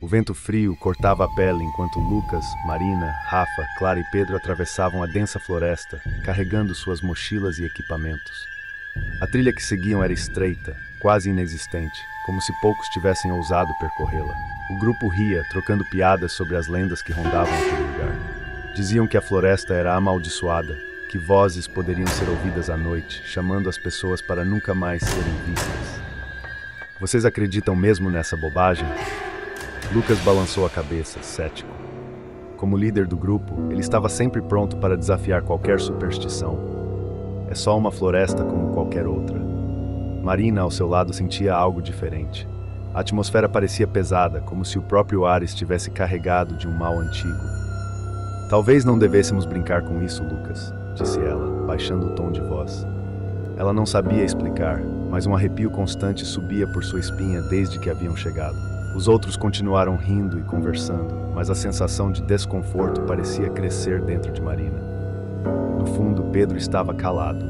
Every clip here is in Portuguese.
O vento frio cortava a pele enquanto Lucas, Marina, Rafa, Clara e Pedro atravessavam a densa floresta, carregando suas mochilas e equipamentos. A trilha que seguiam era estreita, quase inexistente, como se poucos tivessem ousado percorrê-la. O grupo ria, trocando piadas sobre as lendas que rondavam aquele lugar. Diziam que a floresta era amaldiçoada, que vozes poderiam ser ouvidas à noite, chamando as pessoas para nunca mais serem vistas. Vocês acreditam mesmo nessa bobagem? Lucas balançou a cabeça, cético. Como líder do grupo, ele estava sempre pronto para desafiar qualquer superstição. É só uma floresta como qualquer outra. Marina, ao seu lado, sentia algo diferente. A atmosfera parecia pesada, como se o próprio ar estivesse carregado de um mal antigo. Talvez não devêssemos brincar com isso, Lucas, disse ela, baixando o tom de voz. Ela não sabia explicar, mas um arrepio constante subia por sua espinha desde que haviam chegado. Os outros continuaram rindo e conversando, mas a sensação de desconforto parecia crescer dentro de Marina. No fundo, Pedro estava calado.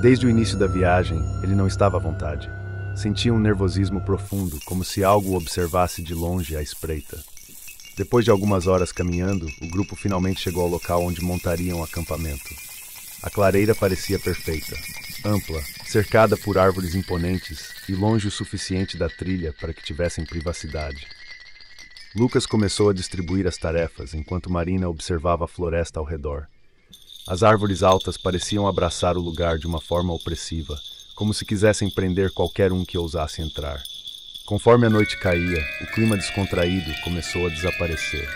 Desde o início da viagem, ele não estava à vontade. Sentia um nervosismo profundo, como se algo o observasse de longe à espreita. Depois de algumas horas caminhando, o grupo finalmente chegou ao local onde montariam o acampamento. A clareira parecia perfeita, ampla, cercada por árvores imponentes e longe o suficiente da trilha para que tivessem privacidade. Lucas começou a distribuir as tarefas enquanto Marina observava a floresta ao redor. As árvores altas pareciam abraçar o lugar de uma forma opressiva, como se quisessem prender qualquer um que ousasse entrar. Conforme a noite caía, o clima descontraído começou a desaparecer.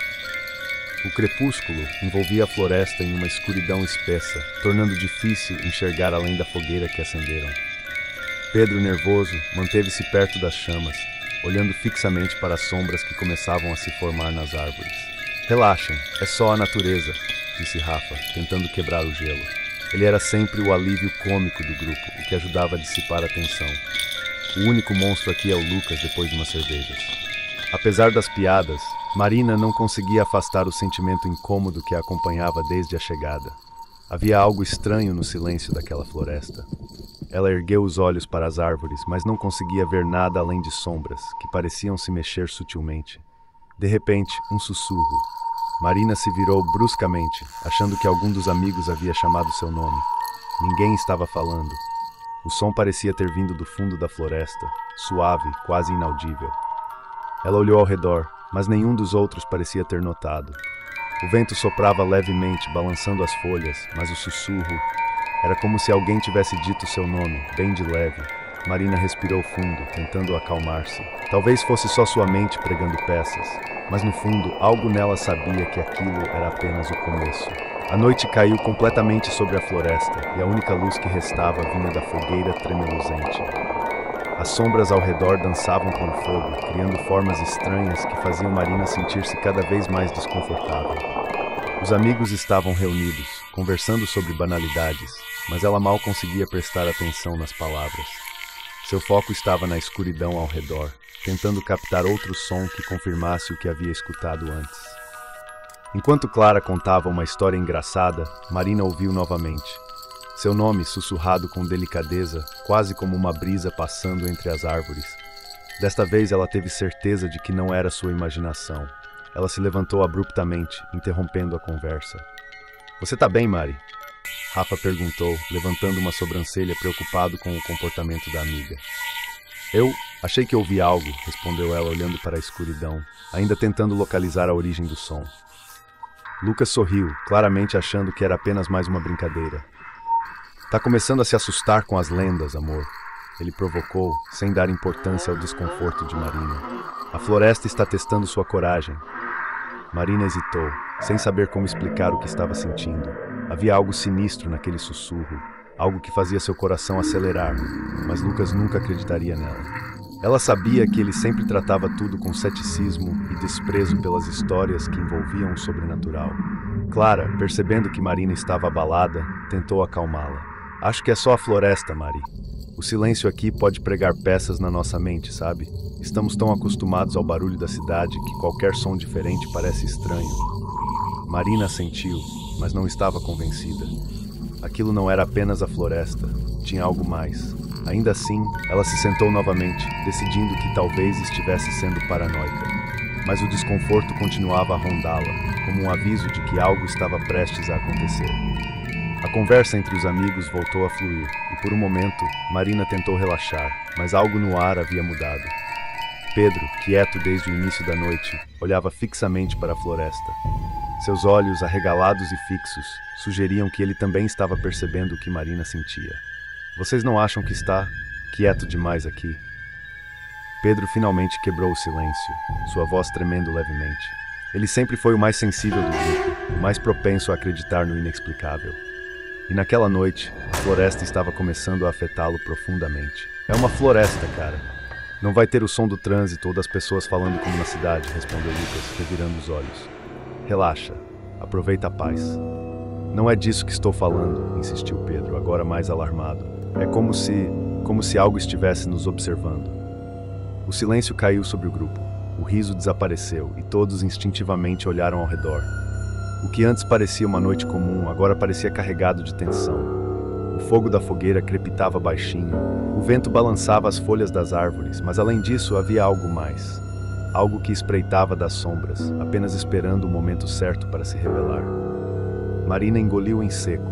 O crepúsculo envolvia a floresta em uma escuridão espessa, tornando difícil enxergar além da fogueira que acenderam. Pedro, nervoso, manteve-se perto das chamas, olhando fixamente para as sombras que começavam a se formar nas árvores. Relaxem, é só a natureza, disse Rafa, tentando quebrar o gelo. Ele era sempre o alívio cômico do grupo, o que ajudava a dissipar a tensão. O único monstro aqui é o Lucas depois de umas cervejas. Apesar das piadas, Marina não conseguia afastar o sentimento incômodo que a acompanhava desde a chegada. Havia algo estranho no silêncio daquela floresta. Ela ergueu os olhos para as árvores, mas não conseguia ver nada além de sombras, que pareciam se mexer sutilmente. De repente, um sussurro. Marina se virou bruscamente, achando que algum dos amigos havia chamado seu nome. Ninguém estava falando. O som parecia ter vindo do fundo da floresta, suave, quase inaudível. Ela olhou ao redor, mas nenhum dos outros parecia ter notado. O vento soprava levemente, balançando as folhas, mas o sussurro era como se alguém tivesse dito seu nome, bem de leve. Marina respirou fundo, tentando acalmar-se. Talvez fosse só sua mente pregando peças, mas no fundo, algo nela sabia que aquilo era apenas o começo. A noite caiu completamente sobre a floresta, e a única luz que restava vinha da fogueira tremeluzente. As sombras ao redor dançavam com o fogo, criando formas estranhas que faziam Marina sentir-se cada vez mais desconfortável. Os amigos estavam reunidos, conversando sobre banalidades, mas ela mal conseguia prestar atenção nas palavras. Seu foco estava na escuridão ao redor, tentando captar outro som que confirmasse o que havia escutado antes. Enquanto Clara contava uma história engraçada, Marina ouviu novamente. Seu nome sussurrado com delicadeza, quase como uma brisa passando entre as árvores. Desta vez ela teve certeza de que não era sua imaginação. Ela se levantou abruptamente, interrompendo a conversa. "Você tá bem, Mari?" Rafa perguntou, levantando uma sobrancelha preocupado com o comportamento da amiga. "Eu achei que ouvi algo", respondeu ela olhando para a escuridão, ainda tentando localizar a origem do som. Lucas sorriu, claramente achando que era apenas mais uma brincadeira. "Tá começando a se assustar com as lendas, amor", ele provocou, sem dar importância ao desconforto de Marina. "A floresta está testando sua coragem." Marina hesitou, sem saber como explicar o que estava sentindo. Havia algo sinistro naquele sussurro, algo que fazia seu coração acelerar, mas Lucas nunca acreditaria nela. Ela sabia que ele sempre tratava tudo com ceticismo e desprezo pelas histórias que envolviam o sobrenatural. Clara, percebendo que Marina estava abalada, tentou acalmá-la. "Acho que é só a floresta, Mari. O silêncio aqui pode pregar peças na nossa mente, sabe? Estamos tão acostumados ao barulho da cidade que qualquer som diferente parece estranho." Marina assentiu, mas não estava convencida. Aquilo não era apenas a floresta, tinha algo mais. Ainda assim, ela se sentou novamente, decidindo que talvez estivesse sendo paranoica. mas o desconforto continuava a rondá-la, como um aviso de que algo estava prestes a acontecer. A conversa entre os amigos voltou a fluir, e por um momento, Marina tentou relaxar, mas algo no ar havia mudado. Pedro, quieto desde o início da noite, olhava fixamente para a floresta. Seus olhos, arregalados e fixos, sugeriam que ele também estava percebendo o que Marina sentia. Vocês não acham que está quieto demais aqui? Pedro finalmente quebrou o silêncio, sua voz tremendo levemente. Ele sempre foi o mais sensível do grupo, o mais propenso a acreditar no inexplicável. E naquela noite, a floresta estava começando a afetá-lo profundamente. É uma floresta, cara. Não vai ter o som do trânsito ou das pessoas falando como na cidade, respondeu Lucas, revirando os olhos. Relaxa, aproveita a paz. Não é disso que estou falando, insistiu Pedro, agora mais alarmado. É como se algo estivesse nos observando. O silêncio caiu sobre o grupo. O riso desapareceu e todos instintivamente olharam ao redor. O que antes parecia uma noite comum, agora parecia carregado de tensão. O fogo da fogueira crepitava baixinho, o vento balançava as folhas das árvores, mas além disso havia algo mais. Algo que espreitava das sombras, apenas esperando o momento certo para se revelar. Marina engoliu em seco,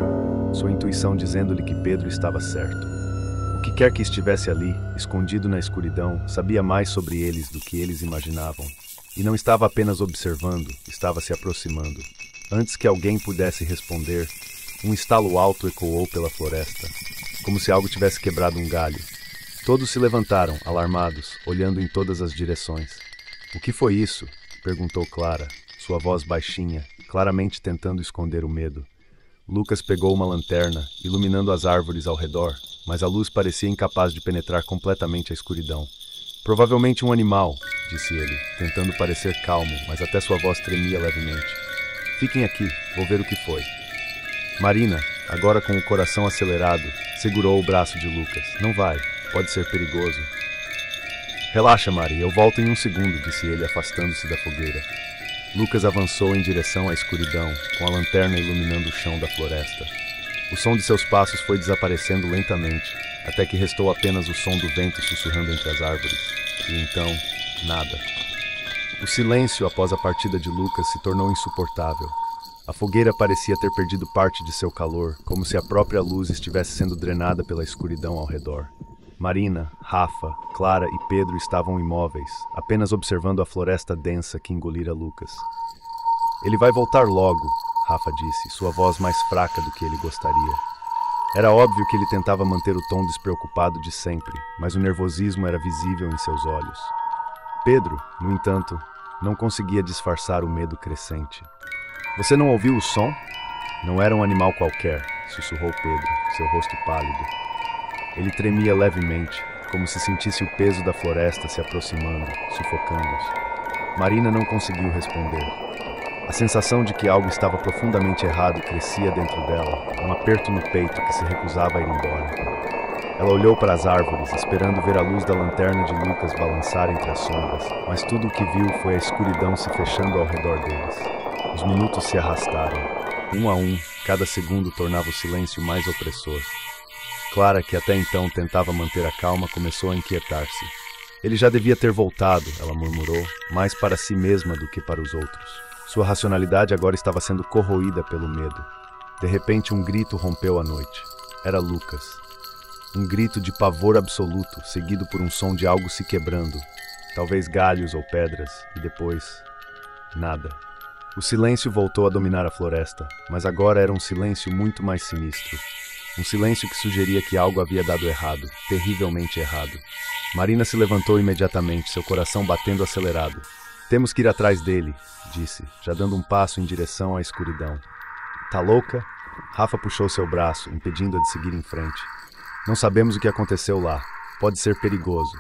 sua intuição dizendo-lhe que Pedro estava certo. O que quer que estivesse ali, escondido na escuridão, sabia mais sobre eles do que eles imaginavam. E não estava apenas observando, estava se aproximando. Antes que alguém pudesse responder, um estalo alto ecoou pela floresta, como se algo tivesse quebrado um galho. Todos se levantaram, alarmados, olhando em todas as direções. O que foi isso? Perguntou Clara, sua voz baixinha, claramente tentando esconder o medo. Lucas pegou uma lanterna, iluminando as árvores ao redor, mas a luz parecia incapaz de penetrar completamente a escuridão. Provavelmente um animal, disse ele, tentando parecer calmo, mas até sua voz tremia levemente. Fiquem aqui, vou ver o que foi. Marina, agora com o coração acelerado, segurou o braço de Lucas. Não vai, pode ser perigoso. Relaxa, Mari, eu volto em um segundo, disse ele, afastando-se da fogueira. Lucas avançou em direção à escuridão, com a lanterna iluminando o chão da floresta. O som de seus passos foi desaparecendo lentamente, até que restou apenas o som do vento sussurrando entre as árvores. E então, nada. O silêncio após a partida de Lucas se tornou insuportável. A fogueira parecia ter perdido parte de seu calor, como se a própria luz estivesse sendo drenada pela escuridão ao redor. Marina, Rafa, Clara e Pedro estavam imóveis, apenas observando a floresta densa que engolira Lucas. Ele vai voltar logo, Rafa disse, sua voz mais fraca do que ele gostaria. Era óbvio que ele tentava manter o tom despreocupado de sempre, mas o nervosismo era visível em seus olhos. Pedro, no entanto, não conseguia disfarçar o medo crescente. Você não ouviu o som? Não era um animal qualquer, sussurrou Pedro, seu rosto pálido. Ele tremia levemente, como se sentisse o peso da floresta se aproximando, sufocando-os. Marina não conseguiu responder. A sensação de que algo estava profundamente errado crescia dentro dela, um aperto no peito que se recusava a ir embora. Ela olhou para as árvores, esperando ver a luz da lanterna de Lucas balançar entre as sombras, mas tudo o que viu foi a escuridão se fechando ao redor deles. Os minutos se arrastaram. Um a um, cada segundo tornava o silêncio mais opressor. Clara, que até então tentava manter a calma, começou a inquietar-se. Ele já devia ter voltado, ela murmurou, mais para si mesma do que para os outros. Sua racionalidade agora estava sendo corroída pelo medo. De repente, um grito rompeu a noite. Era Lucas. Um grito de pavor absoluto, seguido por um som de algo se quebrando. Talvez galhos ou pedras, e depois... nada. O silêncio voltou a dominar a floresta, mas agora era um silêncio muito mais sinistro. Um silêncio que sugeria que algo havia dado errado, terrivelmente errado. Marina se levantou imediatamente, seu coração batendo acelerado. Temos que ir atrás dele, disse, já dando um passo em direção à escuridão. Tá louca? Rafa puxou seu braço, impedindo-a de seguir em frente. Não sabemos o que aconteceu lá. Pode ser perigoso.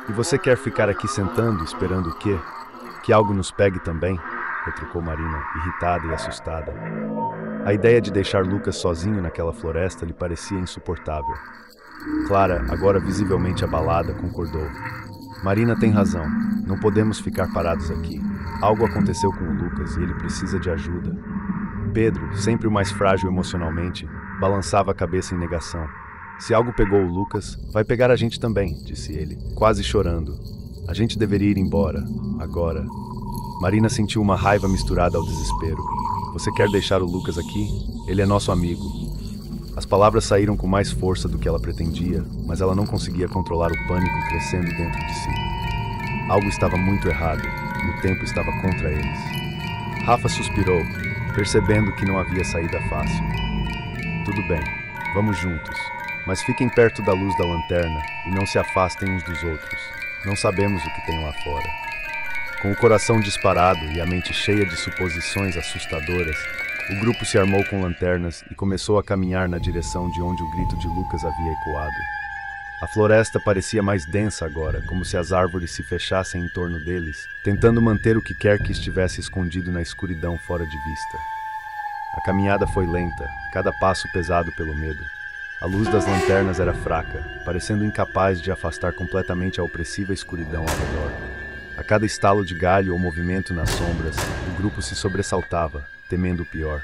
E você quer ficar aqui sentando, esperando o quê? Que algo nos pegue também? Retrucou Marina, irritada e assustada. A ideia de deixar Lucas sozinho naquela floresta lhe parecia insuportável. Clara, agora visivelmente abalada, concordou. Marina tem razão. Não podemos ficar parados aqui. Algo aconteceu com o Lucas e ele precisa de ajuda. Pedro, sempre o mais frágil emocionalmente, balançava a cabeça em negação. Se algo pegou o Lucas, vai pegar a gente também, disse ele, quase chorando. A gente deveria ir embora, agora. Marina sentiu uma raiva misturada ao desespero. Você quer deixar o Lucas aqui? Ele é nosso amigo. As palavras saíram com mais força do que ela pretendia, mas ela não conseguia controlar o pânico crescendo dentro de si. Algo estava muito errado, e o tempo estava contra eles. Rafa suspirou, percebendo que não havia saída fácil. Tudo bem, vamos juntos, mas fiquem perto da luz da lanterna e não se afastem uns dos outros. Não sabemos o que tem lá fora. Com o coração disparado e a mente cheia de suposições assustadoras, o grupo se armou com lanternas e começou a caminhar na direção de onde o grito de Lucas havia ecoado. A floresta parecia mais densa agora, como se as árvores se fechassem em torno deles, tentando manter o que quer que estivesse escondido na escuridão fora de vista. A caminhada foi lenta, cada passo pesado pelo medo. A luz das lanternas era fraca, parecendo incapaz de afastar completamente a opressiva escuridão ao redor. A cada estalo de galho ou movimento nas sombras, o grupo se sobressaltava, temendo o pior.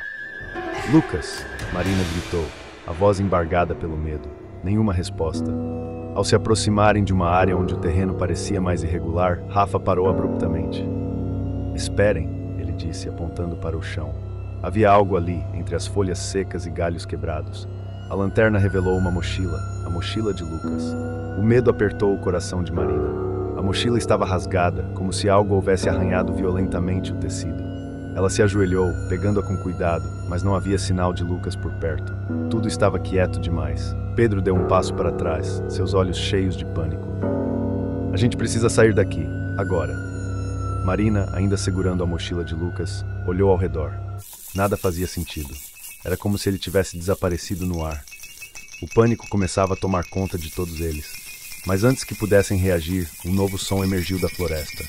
"Lucas!" Marina gritou, a voz embargada pelo medo. Nenhuma resposta. Ao se aproximarem de uma área onde o terreno parecia mais irregular, Rafa parou abruptamente. "Esperem", ele disse, apontando para o chão. Havia algo ali, entre as folhas secas e galhos quebrados. A lanterna revelou uma mochila, a mochila de Lucas. O medo apertou o coração de Marina. A mochila estava rasgada, como se algo houvesse arranhado violentamente o tecido. Ela se ajoelhou, pegando-a com cuidado, mas não havia sinal de Lucas por perto. Tudo estava quieto demais. Pedro deu um passo para trás, seus olhos cheios de pânico. "A gente precisa sair daqui, agora." Marina, ainda segurando a mochila de Lucas, olhou ao redor. Nada fazia sentido. Era como se ele tivesse desaparecido no ar. O pânico começava a tomar conta de todos eles. Mas antes que pudessem reagir, um novo som emergiu da floresta.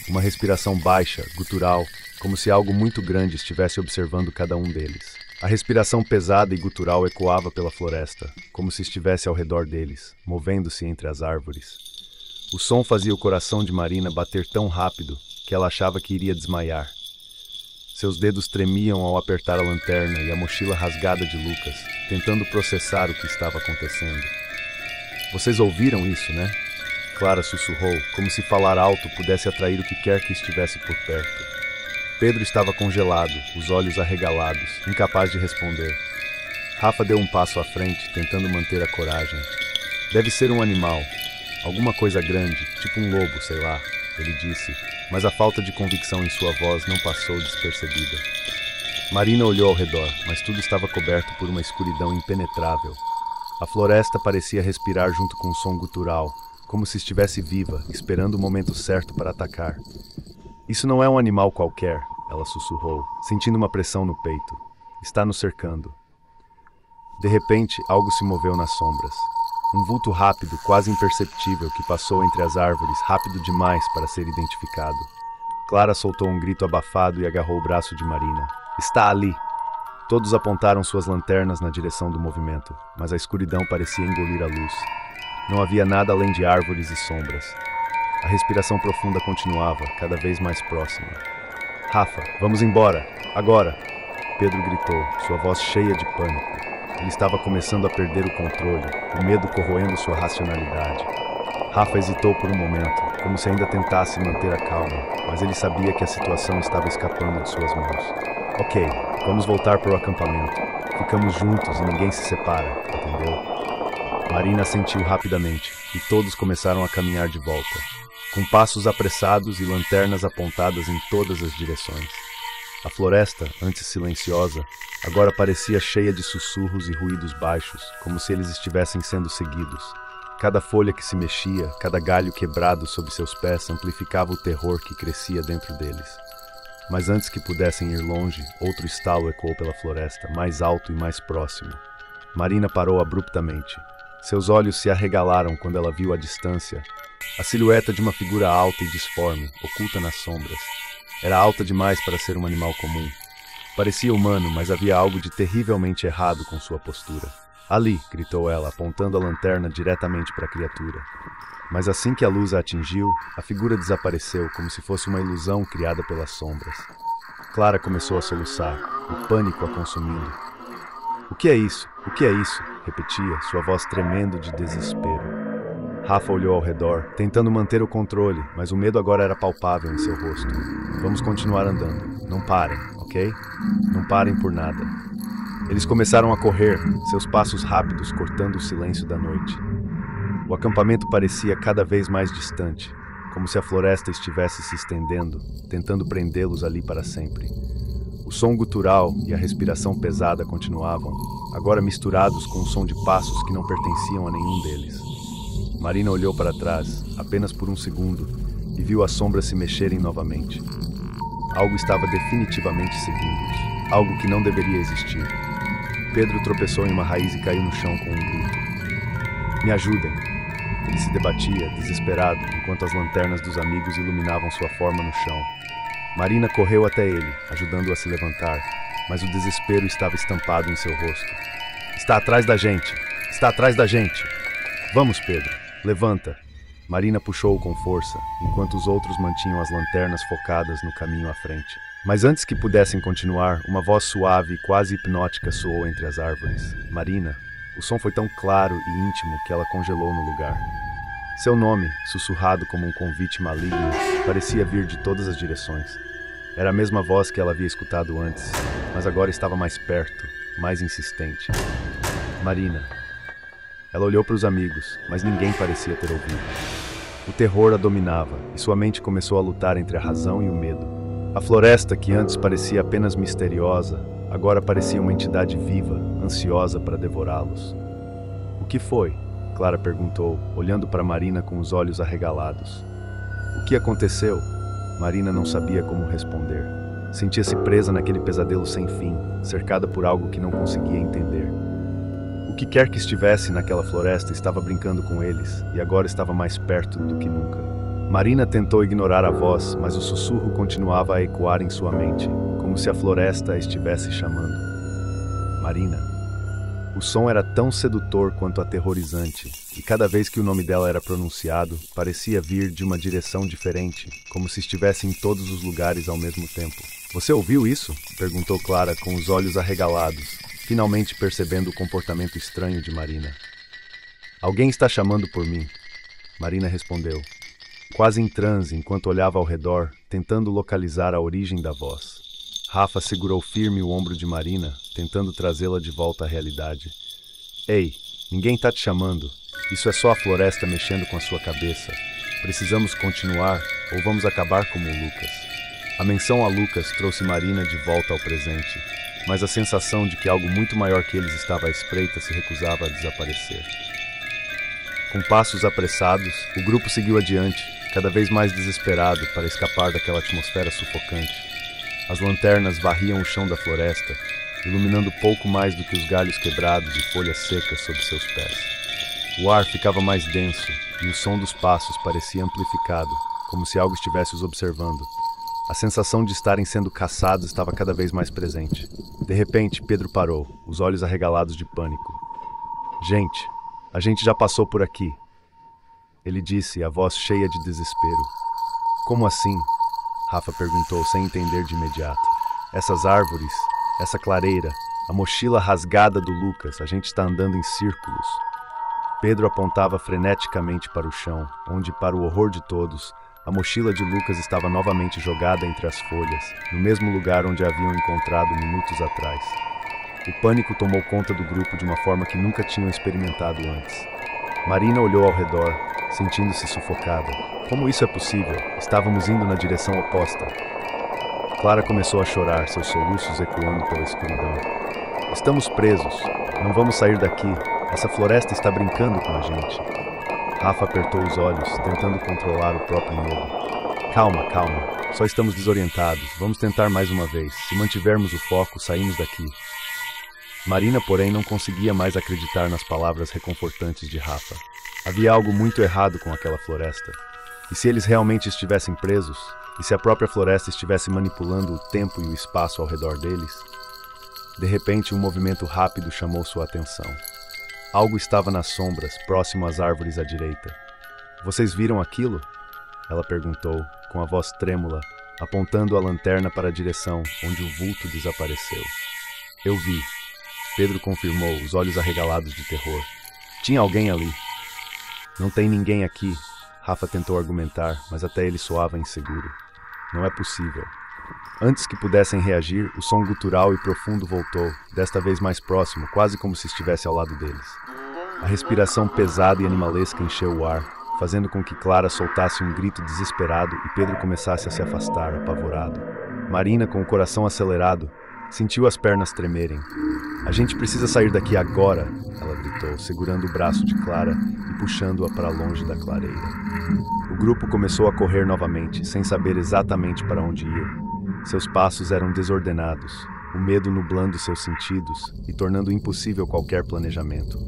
Uma respiração baixa, gutural, como se algo muito grande estivesse observando cada um deles. A respiração pesada e gutural ecoava pela floresta, como se estivesse ao redor deles, movendo-se entre as árvores. O som fazia o coração de Marina bater tão rápido que ela achava que iria desmaiar. Seus dedos tremiam ao apertar a lanterna e a mochila rasgada de Lucas, tentando processar o que estava acontecendo. "Vocês ouviram isso, né?" Clara sussurrou, como se falar alto pudesse atrair o que quer que estivesse por perto. Pedro estava congelado, os olhos arregalados, incapaz de responder. Rafa deu um passo à frente, tentando manter a coragem. "Deve ser um animal, alguma coisa grande, tipo um lobo, sei lá", ele disse, mas a falta de convicção em sua voz não passou despercebida. Marina olhou ao redor, mas tudo estava coberto por uma escuridão impenetrável. A floresta parecia respirar junto com um som gutural, como se estivesse viva, esperando o momento certo para atacar. "Isso não é um animal qualquer", ela sussurrou, sentindo uma pressão no peito. "Está nos cercando." De repente, algo se moveu nas sombras. Um vulto rápido, quase imperceptível, que passou entre as árvores, rápido demais para ser identificado. Clara soltou um grito abafado e agarrou o braço de Marina. "Está ali!" Todos apontaram suas lanternas na direção do movimento, mas a escuridão parecia engolir a luz. Não havia nada além de árvores e sombras. A respiração profunda continuava, cada vez mais próxima. "Rafa, vamos embora! Agora!" Pedro gritou, sua voz cheia de pânico. Ele estava começando a perder o controle, o medo corroendo sua racionalidade. Rafa hesitou por um momento, como se ainda tentasse manter a calma, mas ele sabia que a situação estava escapando de suas mãos. "Ok, vamos voltar para o acampamento. Ficamos juntos e ninguém se separa, entendeu?" Marina assentiu rapidamente, e todos começaram a caminhar de volta, com passos apressados e lanternas apontadas em todas as direções. A floresta, antes silenciosa, agora parecia cheia de sussurros e ruídos baixos, como se eles estivessem sendo seguidos. Cada folha que se mexia, cada galho quebrado sob seus pés amplificava o terror que crescia dentro deles. Mas antes que pudessem ir longe, outro estalo ecoou pela floresta, mais alto e mais próximo. Marina parou abruptamente. Seus olhos se arregalaram quando ela viu à distância a silhueta de uma figura alta e disforme, oculta nas sombras. Era alta demais para ser um animal comum. Parecia humano, mas havia algo de terrivelmente errado com sua postura. "Ali!" gritou ela, apontando a lanterna diretamente para a criatura. Mas assim que a luz a atingiu, a figura desapareceu como se fosse uma ilusão criada pelas sombras. Clara começou a soluçar, o pânico a consumindo. "O que é isso? O que é isso?" repetia, sua voz tremendo de desespero. Rafa olhou ao redor, tentando manter o controle, mas o medo agora era palpável em seu rosto. Vamos continuar andando. Não parem, ok? Não parem por nada. Eles começaram a correr, seus passos rápidos cortando o silêncio da noite. O acampamento parecia cada vez mais distante, como se a floresta estivesse se estendendo, tentando prendê-los ali para sempre. O som gutural e a respiração pesada continuavam, agora misturados com o som de passos que não pertenciam a nenhum deles. Marina olhou para trás, apenas por um segundo, e viu as sombras se mexerem novamente. Algo estava definitivamente seguindo-os, algo que não deveria existir. Pedro tropeçou em uma raiz e caiu no chão com um grito. Me ajudem! Ele se debatia, desesperado, enquanto as lanternas dos amigos iluminavam sua forma no chão. Marina correu até ele, ajudando-o a se levantar, mas o desespero estava estampado em seu rosto. Está atrás da gente! Está atrás da gente! Vamos, Pedro! Levanta! Marina puxou-o com força, enquanto os outros mantinham as lanternas focadas no caminho à frente. Mas antes que pudessem continuar, uma voz suave e quase hipnótica soou entre as árvores. Marina. O som foi tão claro e íntimo que ela congelou no lugar. Seu nome, sussurrado como um convite maligno, parecia vir de todas as direções. Era a mesma voz que ela havia escutado antes, mas agora estava mais perto, mais insistente. Marina. Ela olhou para os amigos, mas ninguém parecia ter ouvido. O terror a dominava, e sua mente começou a lutar entre a razão e o medo. A floresta, que antes parecia apenas misteriosa, agora parecia uma entidade viva, ansiosa para devorá-los. O que foi? Clara perguntou, olhando para Marina com os olhos arregalados. O que aconteceu? Marina não sabia como responder. Sentia-se presa naquele pesadelo sem fim, cercada por algo que não conseguia entender. O que quer que estivesse naquela floresta estava brincando com eles, e agora estava mais perto do que nunca. Marina tentou ignorar a voz, mas o sussurro continuava a ecoar em sua mente, como se a floresta a estivesse chamando. Marina. O som era tão sedutor quanto aterrorizante, e cada vez que o nome dela era pronunciado, parecia vir de uma direção diferente, como se estivesse em todos os lugares ao mesmo tempo. Você ouviu isso? Perguntou Clara com os olhos arregalados, finalmente percebendo o comportamento estranho de Marina. Alguém está chamando por mim, Marina respondeu, quase em transe enquanto olhava ao redor, tentando localizar a origem da voz. Rafa segurou firme o ombro de Marina, tentando trazê-la de volta à realidade. Ei, ninguém está te chamando. Isso é só a floresta mexendo com a sua cabeça. Precisamos continuar ou vamos acabar como o Lucas. A menção a Lucas trouxe Marina de volta ao presente, mas a sensação de que algo muito maior que eles estava à espreita se recusava a desaparecer. Com passos apressados, o grupo seguiu adiante, cada vez mais desesperado para escapar daquela atmosfera sufocante. As lanternas varriam o chão da floresta, iluminando pouco mais do que os galhos quebrados e folhas secas sob seus pés. O ar ficava mais denso e o som dos passos parecia amplificado, como se algo estivesse os observando. A sensação de estarem sendo caçados estava cada vez mais presente. De repente, Pedro parou, os olhos arregalados de pânico. Gente, a gente já passou por aqui. Ele disse, a voz cheia de desespero. Como assim? Rafa perguntou sem entender de imediato. Essas árvores, essa clareira, a mochila rasgada do Lucas, a gente está andando em círculos. Pedro apontava freneticamente para o chão, onde, para o horror de todos, a mochila de Lucas estava novamente jogada entre as folhas, no mesmo lugar onde a haviam encontrado minutos atrás. O pânico tomou conta do grupo de uma forma que nunca tinham experimentado antes. Marina olhou ao redor, sentindo-se sufocada. Como isso é possível? Estávamos indo na direção oposta. Clara começou a chorar, seus soluços ecoando pela escuridão. Estamos presos. Não vamos sair daqui. Essa floresta está brincando com a gente. Rafa apertou os olhos, tentando controlar o próprio medo. Calma, calma. Só estamos desorientados. Vamos tentar mais uma vez. Se mantivermos o foco, saímos daqui. Marina, porém, não conseguia mais acreditar nas palavras reconfortantes de Rafa. Havia algo muito errado com aquela floresta. E se eles realmente estivessem presos? E se a própria floresta estivesse manipulando o tempo e o espaço ao redor deles? De repente, um movimento rápido chamou sua atenção. Algo estava nas sombras, próximo às árvores à direita. Vocês viram aquilo? Ela perguntou, com a voz trêmula, apontando a lanterna para a direção onde o vulto desapareceu. Eu vi. Pedro confirmou, os olhos arregalados de terror. Tinha alguém ali. Não tem ninguém aqui, Rafa tentou argumentar, mas até ele soava inseguro. Não é possível. Antes que pudessem reagir, o som gutural e profundo voltou, desta vez mais próximo, quase como se estivesse ao lado deles. A respiração pesada e animalesca encheu o ar, fazendo com que Clara soltasse um grito desesperado e Pedro começasse a se afastar, apavorado. Marina, com o coração acelerado, sentiu as pernas tremerem. A gente precisa sair daqui agora, ela gritou, segurando o braço de Clara e puxando-a para longe da clareira. O grupo começou a correr novamente, sem saber exatamente para onde ir. Seus passos eram desordenados, o medo nublando seus sentidos e tornando impossível qualquer planejamento.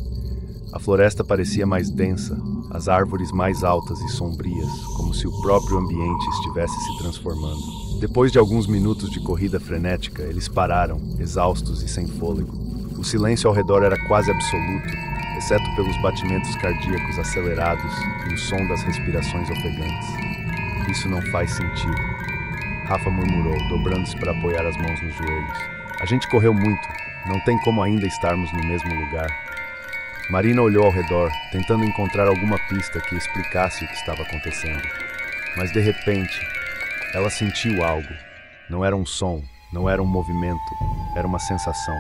A floresta parecia mais densa, as árvores mais altas e sombrias, como se o próprio ambiente estivesse se transformando. Depois de alguns minutos de corrida frenética, eles pararam, exaustos e sem fôlego. O silêncio ao redor era quase absoluto, exceto pelos batimentos cardíacos acelerados e o som das respirações ofegantes. Isso não faz sentido, Rafa murmurou, dobrando-se para apoiar as mãos nos joelhos. A gente correu muito, não tem como ainda estarmos no mesmo lugar. Marina olhou ao redor, tentando encontrar alguma pista que explicasse o que estava acontecendo. Mas de repente, ela sentiu algo. Não era um som, não era um movimento, era uma sensação.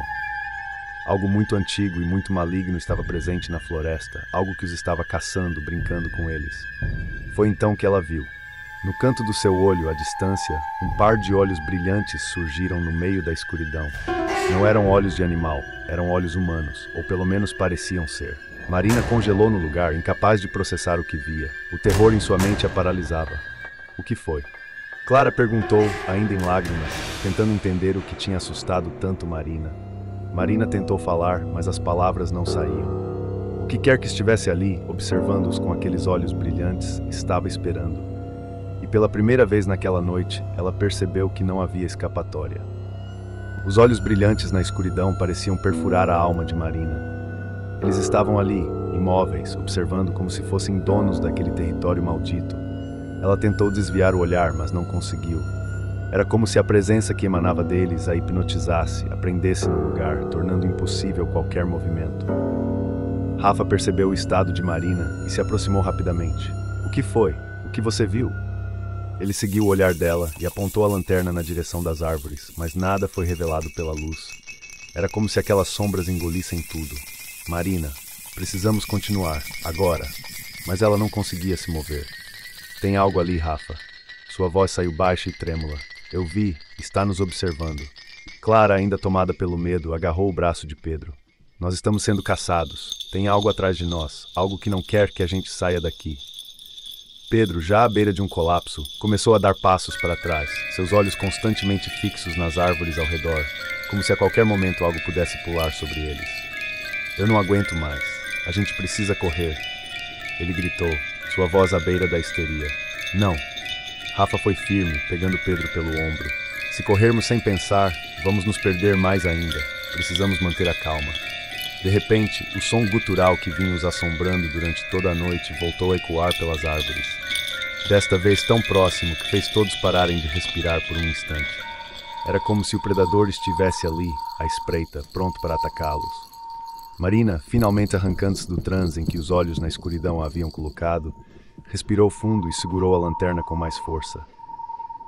Algo muito antigo e muito maligno estava presente na floresta, algo que os estava caçando, brincando com eles. Foi então que ela viu. No canto do seu olho, à distância, um par de olhos brilhantes surgiram no meio da escuridão. Não eram olhos de animal, eram olhos humanos, ou pelo menos pareciam ser. Marina congelou no lugar, incapaz de processar o que via. O terror em sua mente a paralisava. O que foi? Clara perguntou, ainda em lágrimas, tentando entender o que tinha assustado tanto Marina. Marina tentou falar, mas as palavras não saíam. O que quer que estivesse ali, observando-os com aqueles olhos brilhantes, estava esperando. E pela primeira vez naquela noite, ela percebeu que não havia escapatória. Os olhos brilhantes na escuridão pareciam perfurar a alma de Marina. Eles estavam ali, imóveis, observando como se fossem donos daquele território maldito. Ela tentou desviar o olhar, mas não conseguiu. Era como se a presença que emanava deles a hipnotizasse, a prendesse no lugar, tornando impossível qualquer movimento. Rafa percebeu o estado de Marina e se aproximou rapidamente. O que foi? O que você viu? Ele seguiu o olhar dela e apontou a lanterna na direção das árvores, mas nada foi revelado pela luz. Era como se aquelas sombras engolissem tudo. Marina, precisamos continuar, agora. Mas ela não conseguia se mover. Tem algo ali, Rafa. Sua voz saiu baixa e trêmula. Eu vi, está nos observando. Clara, ainda tomada pelo medo, agarrou o braço de Pedro. Nós estamos sendo caçados. Tem algo atrás de nós, algo que não quer que a gente saia daqui. Pedro, já à beira de um colapso, começou a dar passos para trás, seus olhos constantemente fixos nas árvores ao redor, como se a qualquer momento algo pudesse pular sobre eles. Eu não aguento mais. A gente precisa correr. Ele gritou, sua voz à beira da histeria. Não. Rafa foi firme, pegando Pedro pelo ombro. Se corrermos sem pensar, vamos nos perder mais ainda. Precisamos manter a calma. De repente, o som gutural que vinha os assombrando durante toda a noite voltou a ecoar pelas árvores. Desta vez tão próximo que fez todos pararem de respirar por um instante. Era como se o predador estivesse ali, à espreita, pronto para atacá-los. Marina, finalmente arrancando-se do transe em que os olhos na escuridão a haviam colocado, respirou fundo e segurou a lanterna com mais força.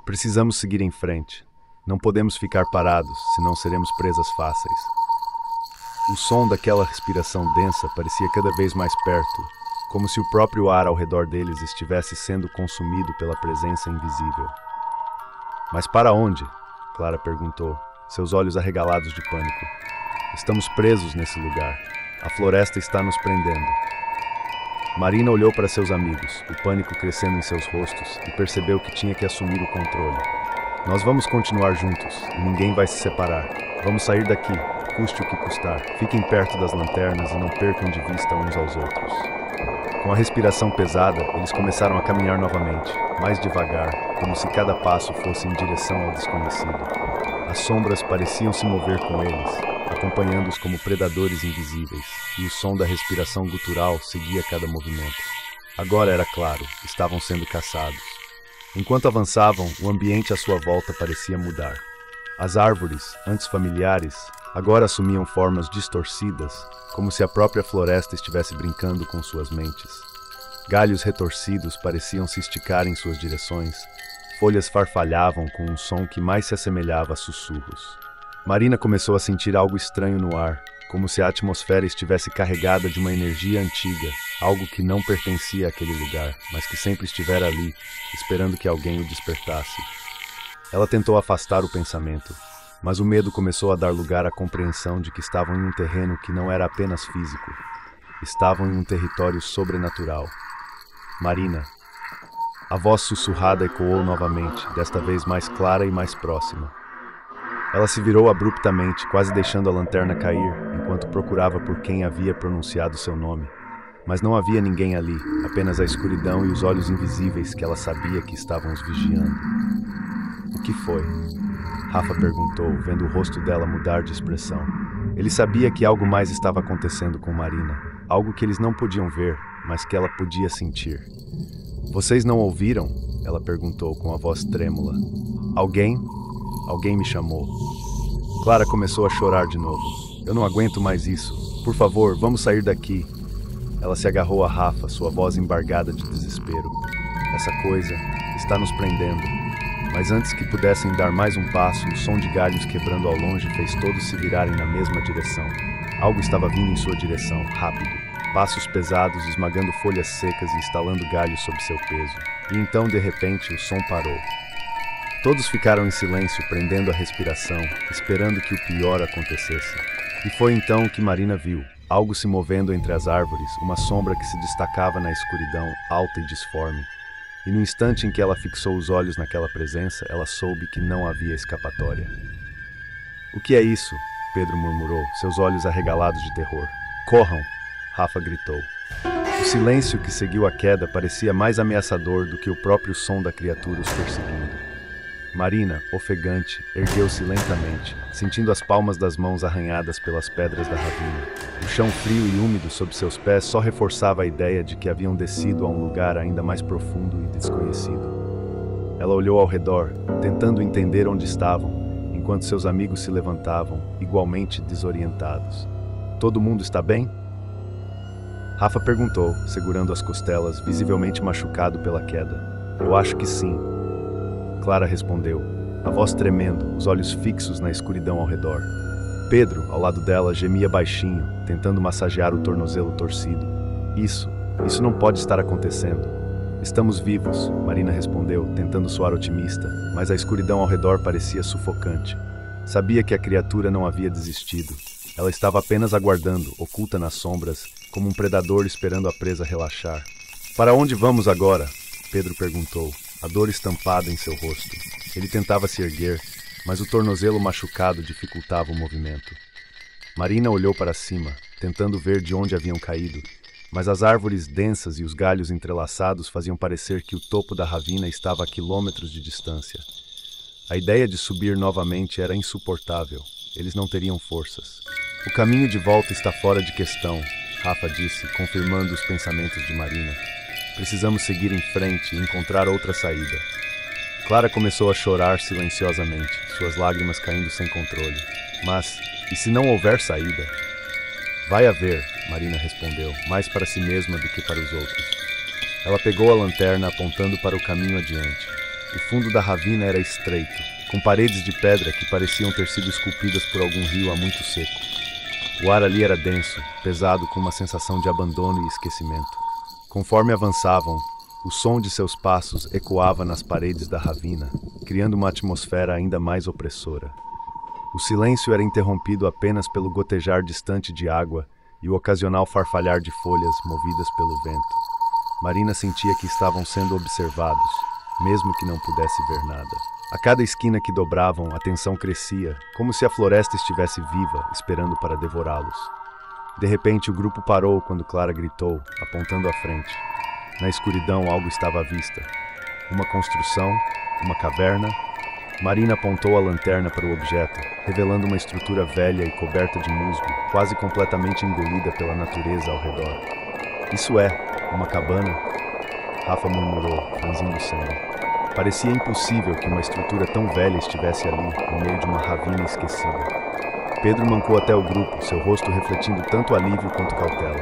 Precisamos seguir em frente. Não podemos ficar parados, senão seremos presas fáceis. O som daquela respiração densa parecia cada vez mais perto, como se o próprio ar ao redor deles estivesse sendo consumido pela presença invisível. Mas para onde? Clara perguntou, seus olhos arregalados de pânico. Estamos presos nesse lugar. A floresta está nos prendendo. Marina olhou para seus amigos, o pânico crescendo em seus rostos, e percebeu que tinha que assumir o controle. Nós vamos continuar juntos, e ninguém vai se separar. Vamos sair daqui, custe o que custar. Fiquem perto das lanternas e não percam de vista uns aos outros. Com a respiração pesada, eles começaram a caminhar novamente, mais devagar, como se cada passo fosse em direção ao desconhecido. As sombras pareciam se mover com eles, acompanhando-os como predadores invisíveis, e o som da respiração gutural seguia cada movimento. Agora era claro, estavam sendo caçados. Enquanto avançavam, o ambiente à sua volta parecia mudar. As árvores, antes familiares, agora assumiam formas distorcidas, como se a própria floresta estivesse brincando com suas mentes. Galhos retorcidos pareciam se esticar em suas direções. Folhas farfalhavam com um som que mais se assemelhava a sussurros. Marina começou a sentir algo estranho no ar, como se a atmosfera estivesse carregada de uma energia antiga, algo que não pertencia àquele lugar, mas que sempre estivera ali, esperando que alguém o despertasse. Ela tentou afastar o pensamento, mas o medo começou a dar lugar à compreensão de que estavam em um terreno que não era apenas físico. Estavam em um território sobrenatural. Marina. A voz sussurrada ecoou novamente, desta vez mais clara e mais próxima. Ela se virou abruptamente, quase deixando a lanterna cair, enquanto procurava por quem havia pronunciado seu nome. Mas não havia ninguém ali, apenas a escuridão e os olhos invisíveis que ela sabia que estavam os vigiando. O que foi? Rafa perguntou, vendo o rosto dela mudar de expressão. Ele sabia que algo mais estava acontecendo com Marina, algo que eles não podiam ver, mas que ela podia sentir. Vocês não ouviram? Ela perguntou com a voz trêmula. Alguém? Alguém me chamou. Clara começou a chorar de novo. Eu não aguento mais isso. Por favor, vamos sair daqui. Ela se agarrou a Rafa, sua voz embargada de desespero. Essa coisa está nos prendendo. Mas antes que pudessem dar mais um passo, o som de galhos quebrando ao longe fez todos se virarem na mesma direção. Algo estava vindo em sua direção, rápido. Passos pesados esmagando folhas secas e estalando galhos sob seu peso. E então, de repente, o som parou. Todos ficaram em silêncio, prendendo a respiração, esperando que o pior acontecesse. E foi então que Marina viu, algo se movendo entre as árvores, uma sombra que se destacava na escuridão, alta e disforme. E no instante em que ela fixou os olhos naquela presença, ela soube que não havia escapatória. O que é isso? Pedro murmurou, seus olhos arregalados de terror. Corram! Rafa gritou. O silêncio que seguiu a queda parecia mais ameaçador do que o próprio som da criatura os perseguindo. Marina, ofegante, ergueu-se lentamente, sentindo as palmas das mãos arranhadas pelas pedras da ravina. O chão frio e úmido sob seus pés só reforçava a ideia de que haviam descido a um lugar ainda mais profundo e desconhecido. Ela olhou ao redor, tentando entender onde estavam, enquanto seus amigos se levantavam, igualmente desorientados. Todo mundo está bem? Rafa perguntou, segurando as costelas, visivelmente machucado pela queda. Eu acho que sim. Clara respondeu, a voz tremendo, os olhos fixos na escuridão ao redor. Pedro, ao lado dela, gemia baixinho, tentando massagear o tornozelo torcido. Isso não pode estar acontecendo. Estamos vivos, Marina respondeu, tentando soar otimista, mas a escuridão ao redor parecia sufocante. Sabia que a criatura não havia desistido. Ela estava apenas aguardando, oculta nas sombras, como um predador esperando a presa relaxar. Para onde vamos agora? Pedro perguntou, a dor estampada em seu rosto. Ele tentava se erguer, mas o tornozelo machucado dificultava o movimento. Marina olhou para cima, tentando ver de onde haviam caído, mas as árvores densas e os galhos entrelaçados faziam parecer que o topo da ravina estava a quilômetros de distância. A ideia de subir novamente era insuportável. Eles não teriam forças. O caminho de volta está fora de questão, Rafa disse, confirmando os pensamentos de Marina. Precisamos seguir em frente e encontrar outra saída. Clara começou a chorar silenciosamente, suas lágrimas caindo sem controle. Mas, e se não houver saída? Vai haver, Marina respondeu, mais para si mesma do que para os outros. Ela pegou a lanterna apontando para o caminho adiante. O fundo da ravina era estreito, com paredes de pedra que pareciam ter sido esculpidas por algum rio há muito seco. O ar ali era denso, pesado, com uma sensação de abandono e esquecimento. Conforme avançavam, o som de seus passos ecoava nas paredes da ravina, criando uma atmosfera ainda mais opressora. O silêncio era interrompido apenas pelo gotejar distante de água e o ocasional farfalhar de folhas movidas pelo vento. Marina sentia que estavam sendo observados, mesmo que não pudesse ver nada. A cada esquina que dobravam, a tensão crescia, como se a floresta estivesse viva, esperando para devorá-los. De repente, o grupo parou quando Clara gritou, apontando à frente. Na escuridão, algo estava à vista. Uma construção, uma caverna. Marina apontou a lanterna para o objeto, revelando uma estrutura velha e coberta de musgo, quase completamente engolida pela natureza ao redor. Isso é uma cabana? Rafa murmurou, franzindo o ceño. Parecia impossível que uma estrutura tão velha estivesse ali, no meio de uma ravina esquecida. Pedro mancou até o grupo, seu rosto refletindo tanto alívio quanto cautela.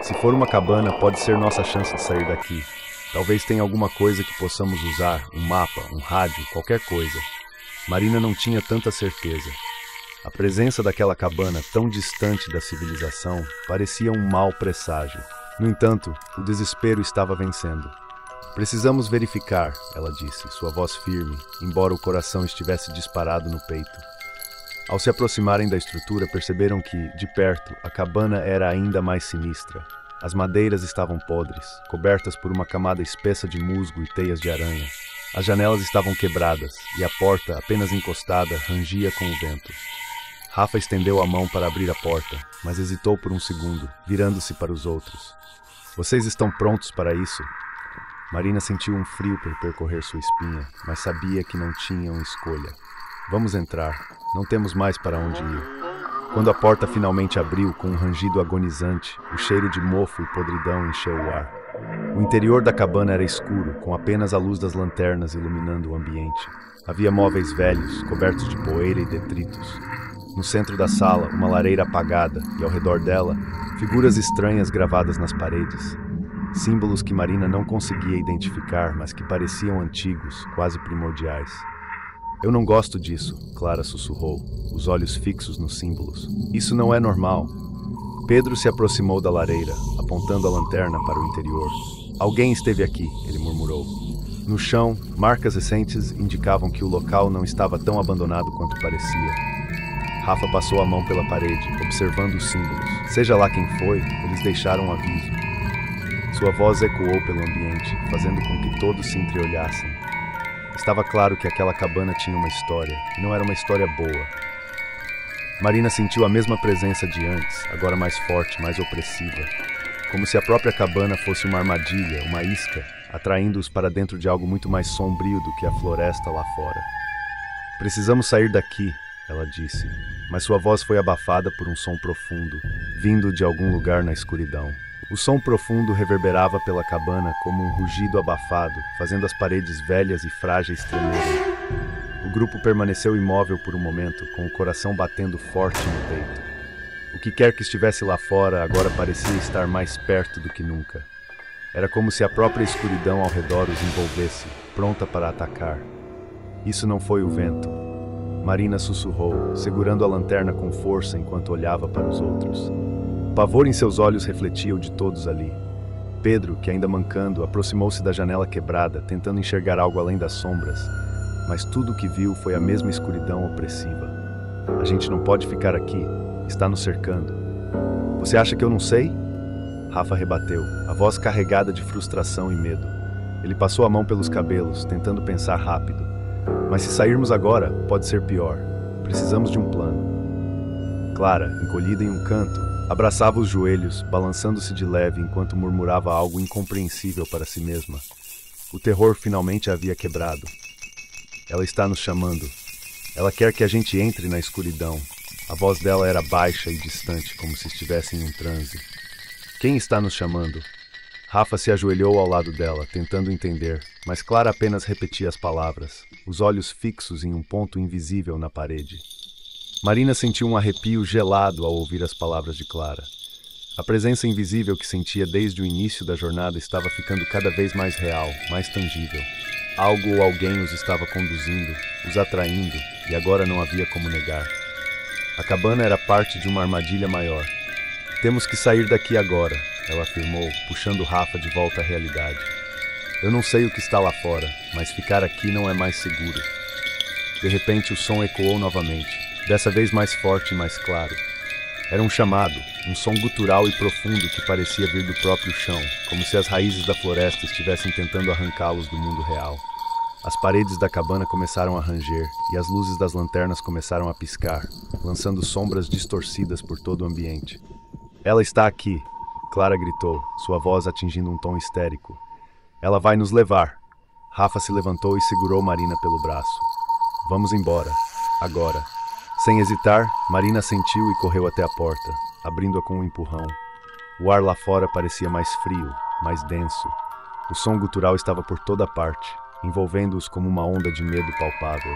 Se for uma cabana, pode ser nossa chance de sair daqui. Talvez tenha alguma coisa que possamos usar, um mapa, um rádio, qualquer coisa. Marina não tinha tanta certeza. A presença daquela cabana tão distante da civilização parecia um mau presságio. No entanto, o desespero estava vencendo. Precisamos verificar, ela disse, sua voz firme, embora o coração estivesse disparado no peito. Ao se aproximarem da estrutura, perceberam que, de perto, a cabana era ainda mais sinistra. As madeiras estavam podres, cobertas por uma camada espessa de musgo e teias de aranha. As janelas estavam quebradas, e a porta, apenas encostada, rangia com o vento. Rafa estendeu a mão para abrir a porta, mas hesitou por um segundo, virando-se para os outros. Vocês estão prontos para isso? Marina sentiu um frio por percorrer sua espinha, mas sabia que não tinham escolha. Vamos entrar. Não temos mais para onde ir. Quando a porta finalmente abriu com um rangido agonizante, o cheiro de mofo e podridão encheu o ar. O interior da cabana era escuro, com apenas a luz das lanternas iluminando o ambiente. Havia móveis velhos, cobertos de poeira e detritos. No centro da sala, uma lareira apagada e, ao redor dela, figuras estranhas gravadas nas paredes. Símbolos que Marina não conseguia identificar, mas que pareciam antigos, quase primordiais. Eu não gosto disso, Clara sussurrou, os olhos fixos nos símbolos. Isso não é normal. Pedro se aproximou da lareira, apontando a lanterna para o interior. Alguém esteve aqui, ele murmurou. No chão, marcas recentes indicavam que o local não estava tão abandonado quanto parecia. Rafa passou a mão pela parede, observando os símbolos. Seja lá quem foi, eles deixaram um aviso. Sua voz ecoou pelo ambiente, fazendo com que todos se entreolhassem. Estava claro que aquela cabana tinha uma história, e não era uma história boa. Marina sentiu a mesma presença de antes, agora mais forte, mais opressiva. Como se a própria cabana fosse uma armadilha, uma isca, atraindo-os para dentro de algo muito mais sombrio do que a floresta lá fora. Precisamos sair daqui, ela disse, mas sua voz foi abafada por um som profundo, vindo de algum lugar na escuridão. O som profundo reverberava pela cabana como um rugido abafado, fazendo as paredes velhas e frágeis tremerem. O grupo permaneceu imóvel por um momento, com o coração batendo forte no peito. O que quer que estivesse lá fora agora parecia estar mais perto do que nunca. Era como se a própria escuridão ao redor os envolvesse, pronta para atacar. Isso não foi o vento. Marina sussurrou, segurando a lanterna com força enquanto olhava para os outros. O pavor em seus olhos refletia o de todos ali. Pedro, que ainda mancando, aproximou-se da janela quebrada, tentando enxergar algo além das sombras. Mas tudo o que viu foi a mesma escuridão opressiva. A gente não pode ficar aqui. Está nos cercando. Você acha que eu não sei? Rafa rebateu, a voz carregada de frustração e medo. Ele passou a mão pelos cabelos, tentando pensar rápido. Mas se sairmos agora, pode ser pior. Precisamos de um plano. Clara, encolhida em um canto, abraçava os joelhos, balançando-se de leve enquanto murmurava algo incompreensível para si mesma. O terror finalmente a havia quebrado. Ela está nos chamando. Ela quer que a gente entre na escuridão. A voz dela era baixa e distante, como se estivesse em um transe. Quem está nos chamando? Rafa se ajoelhou ao lado dela, tentando entender, mas Clara apenas repetia as palavras, os olhos fixos em um ponto invisível na parede. Marina sentiu um arrepio gelado ao ouvir as palavras de Clara. A presença invisível que sentia desde o início da jornada estava ficando cada vez mais real, mais tangível. Algo ou alguém os estava conduzindo, os atraindo, e agora não havia como negar. A cabana era parte de uma armadilha maior. Temos que sair daqui agora, ela afirmou, puxando Rafa de volta à realidade. Eu não sei o que está lá fora, mas ficar aqui não é mais seguro. De repente o som ecoou novamente, dessa vez mais forte e mais claro. Era um chamado, um som gutural e profundo que parecia vir do próprio chão, como se as raízes da floresta estivessem tentando arrancá-los do mundo real. As paredes da cabana começaram a ranger e as luzes das lanternas começaram a piscar, lançando sombras distorcidas por todo o ambiente. Ela está aqui, Clara gritou, sua voz atingindo um tom histérico. Ela vai nos levar. Rafa se levantou e segurou Marina pelo braço. Vamos embora, agora. Sem hesitar, Marina sentiu e correu até a porta, abrindo-a com um empurrão. O ar lá fora parecia mais frio, mais denso. O som gutural estava por toda parte, envolvendo-os como uma onda de medo palpável.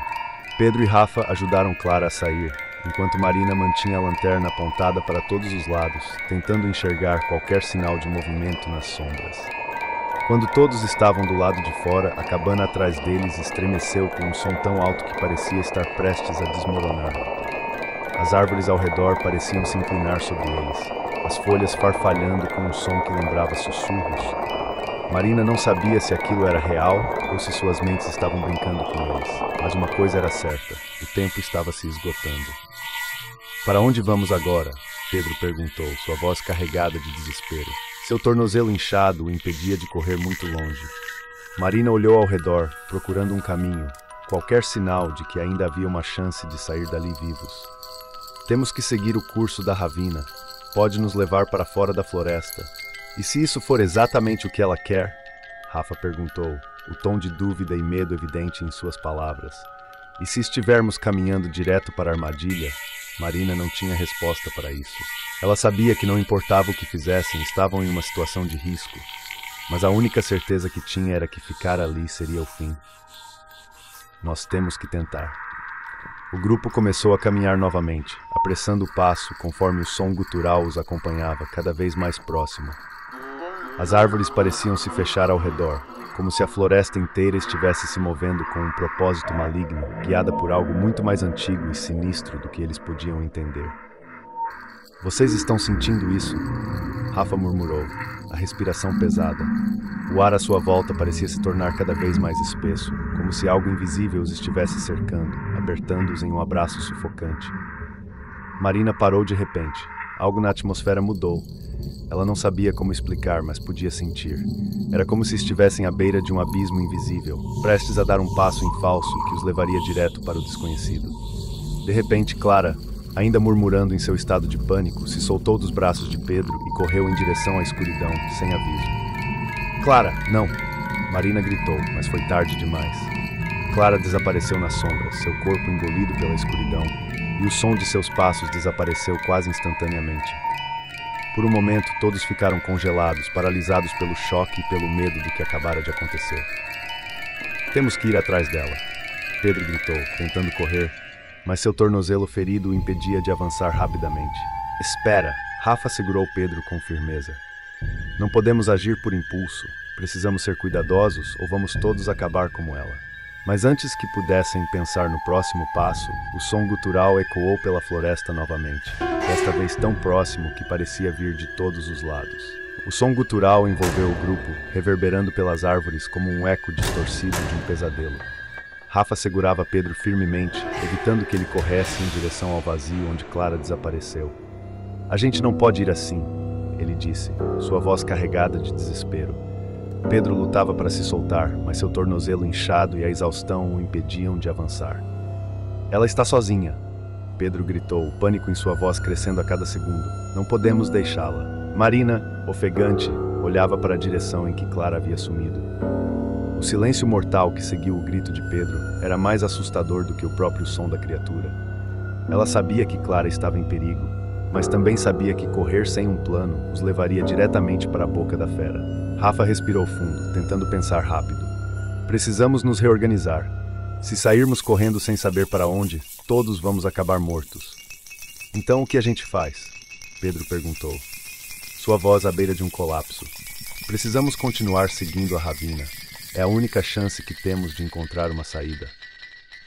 Pedro e Rafa ajudaram Clara a sair, enquanto Marina mantinha a lanterna apontada para todos os lados, tentando enxergar qualquer sinal de movimento nas sombras. Quando todos estavam do lado de fora, a cabana atrás deles estremeceu com um som tão alto que parecia estar prestes a desmoronar. As árvores ao redor pareciam se inclinar sobre eles, as folhas farfalhando com um som que lembrava sussurros. Marina não sabia se aquilo era real ou se suas mentes estavam brincando com eles, mas uma coisa era certa: o tempo estava se esgotando. "Para onde vamos agora?" Pedro perguntou, sua voz carregada de desespero. Seu tornozelo inchado o impedia de correr muito longe. Marina olhou ao redor, procurando um caminho, qualquer sinal de que ainda havia uma chance de sair dali vivos. "Temos que seguir o curso da ravina. Pode nos levar para fora da floresta." "E se isso for exatamente o que ela quer?" Rafa perguntou, o tom de dúvida e medo evidente em suas palavras. "E se estivermos caminhando direto para a armadilha?" Marina não tinha resposta para isso. Ela sabia que não importava o que fizessem, estavam em uma situação de risco. Mas a única certeza que tinha era que ficar ali seria o fim. "Nós temos que tentar." O grupo começou a caminhar novamente, apressando o passo conforme o som gutural os acompanhava cada vez mais próximo. As árvores pareciam se fechar ao redor, como se a floresta inteira estivesse se movendo com um propósito maligno, guiada por algo muito mais antigo e sinistro do que eles podiam entender. "Vocês estão sentindo isso?" Rafa murmurou, a respiração pesada. O ar à sua volta parecia se tornar cada vez mais espesso, como se algo invisível os estivesse cercando, apertando-os em um abraço sufocante. Marina parou de repente. Algo na atmosfera mudou. Ela não sabia como explicar, mas podia sentir. Era como se estivessem à beira de um abismo invisível, prestes a dar um passo em falso que os levaria direto para o desconhecido. De repente, Clara, ainda murmurando em seu estado de pânico, se soltou dos braços de Pedro e correu em direção à escuridão, sem aviso. "Clara, não!" Marina gritou, mas foi tarde demais. Clara desapareceu nas sombras, seu corpo engolido pela escuridão, e o som de seus passos desapareceu quase instantaneamente. Por um momento, todos ficaram congelados, paralisados pelo choque e pelo medo do que acabara de acontecer. "Temos que ir atrás dela!" Pedro gritou, tentando correr, mas seu tornozelo ferido o impedia de avançar rapidamente. "Espera!" Rafa segurou Pedro com firmeza. "Não podemos agir por impulso. Precisamos ser cuidadosos ou vamos todos acabar como ela." Mas antes que pudessem pensar no próximo passo, o som gutural ecoou pela floresta novamente, desta vez tão próximo que parecia vir de todos os lados. O som gutural envolveu o grupo, reverberando pelas árvores como um eco distorcido de um pesadelo. Rafa segurava Pedro firmemente, evitando que ele corresse em direção ao vazio onde Clara desapareceu. "A gente não pode ir assim," ele disse, sua voz carregada de desespero. Pedro lutava para se soltar, mas seu tornozelo inchado e a exaustão o impediam de avançar. "Ela está sozinha," Pedro gritou, o pânico em sua voz crescendo a cada segundo. "Não podemos deixá-la." Marina, ofegante, olhava para a direção em que Clara havia sumido. O silêncio mortal que seguiu o grito de Pedro era mais assustador do que o próprio som da criatura. Ela sabia que Clara estava em perigo, mas também sabia que correr sem um plano os levaria diretamente para a boca da fera. Rafa respirou fundo, tentando pensar rápido. "Precisamos nos reorganizar. Se sairmos correndo sem saber para onde, todos vamos acabar mortos." "Então o que a gente faz?" Pedro perguntou, sua voz à beira de um colapso. "Precisamos continuar seguindo a ravina. É a única chance que temos de encontrar uma saída."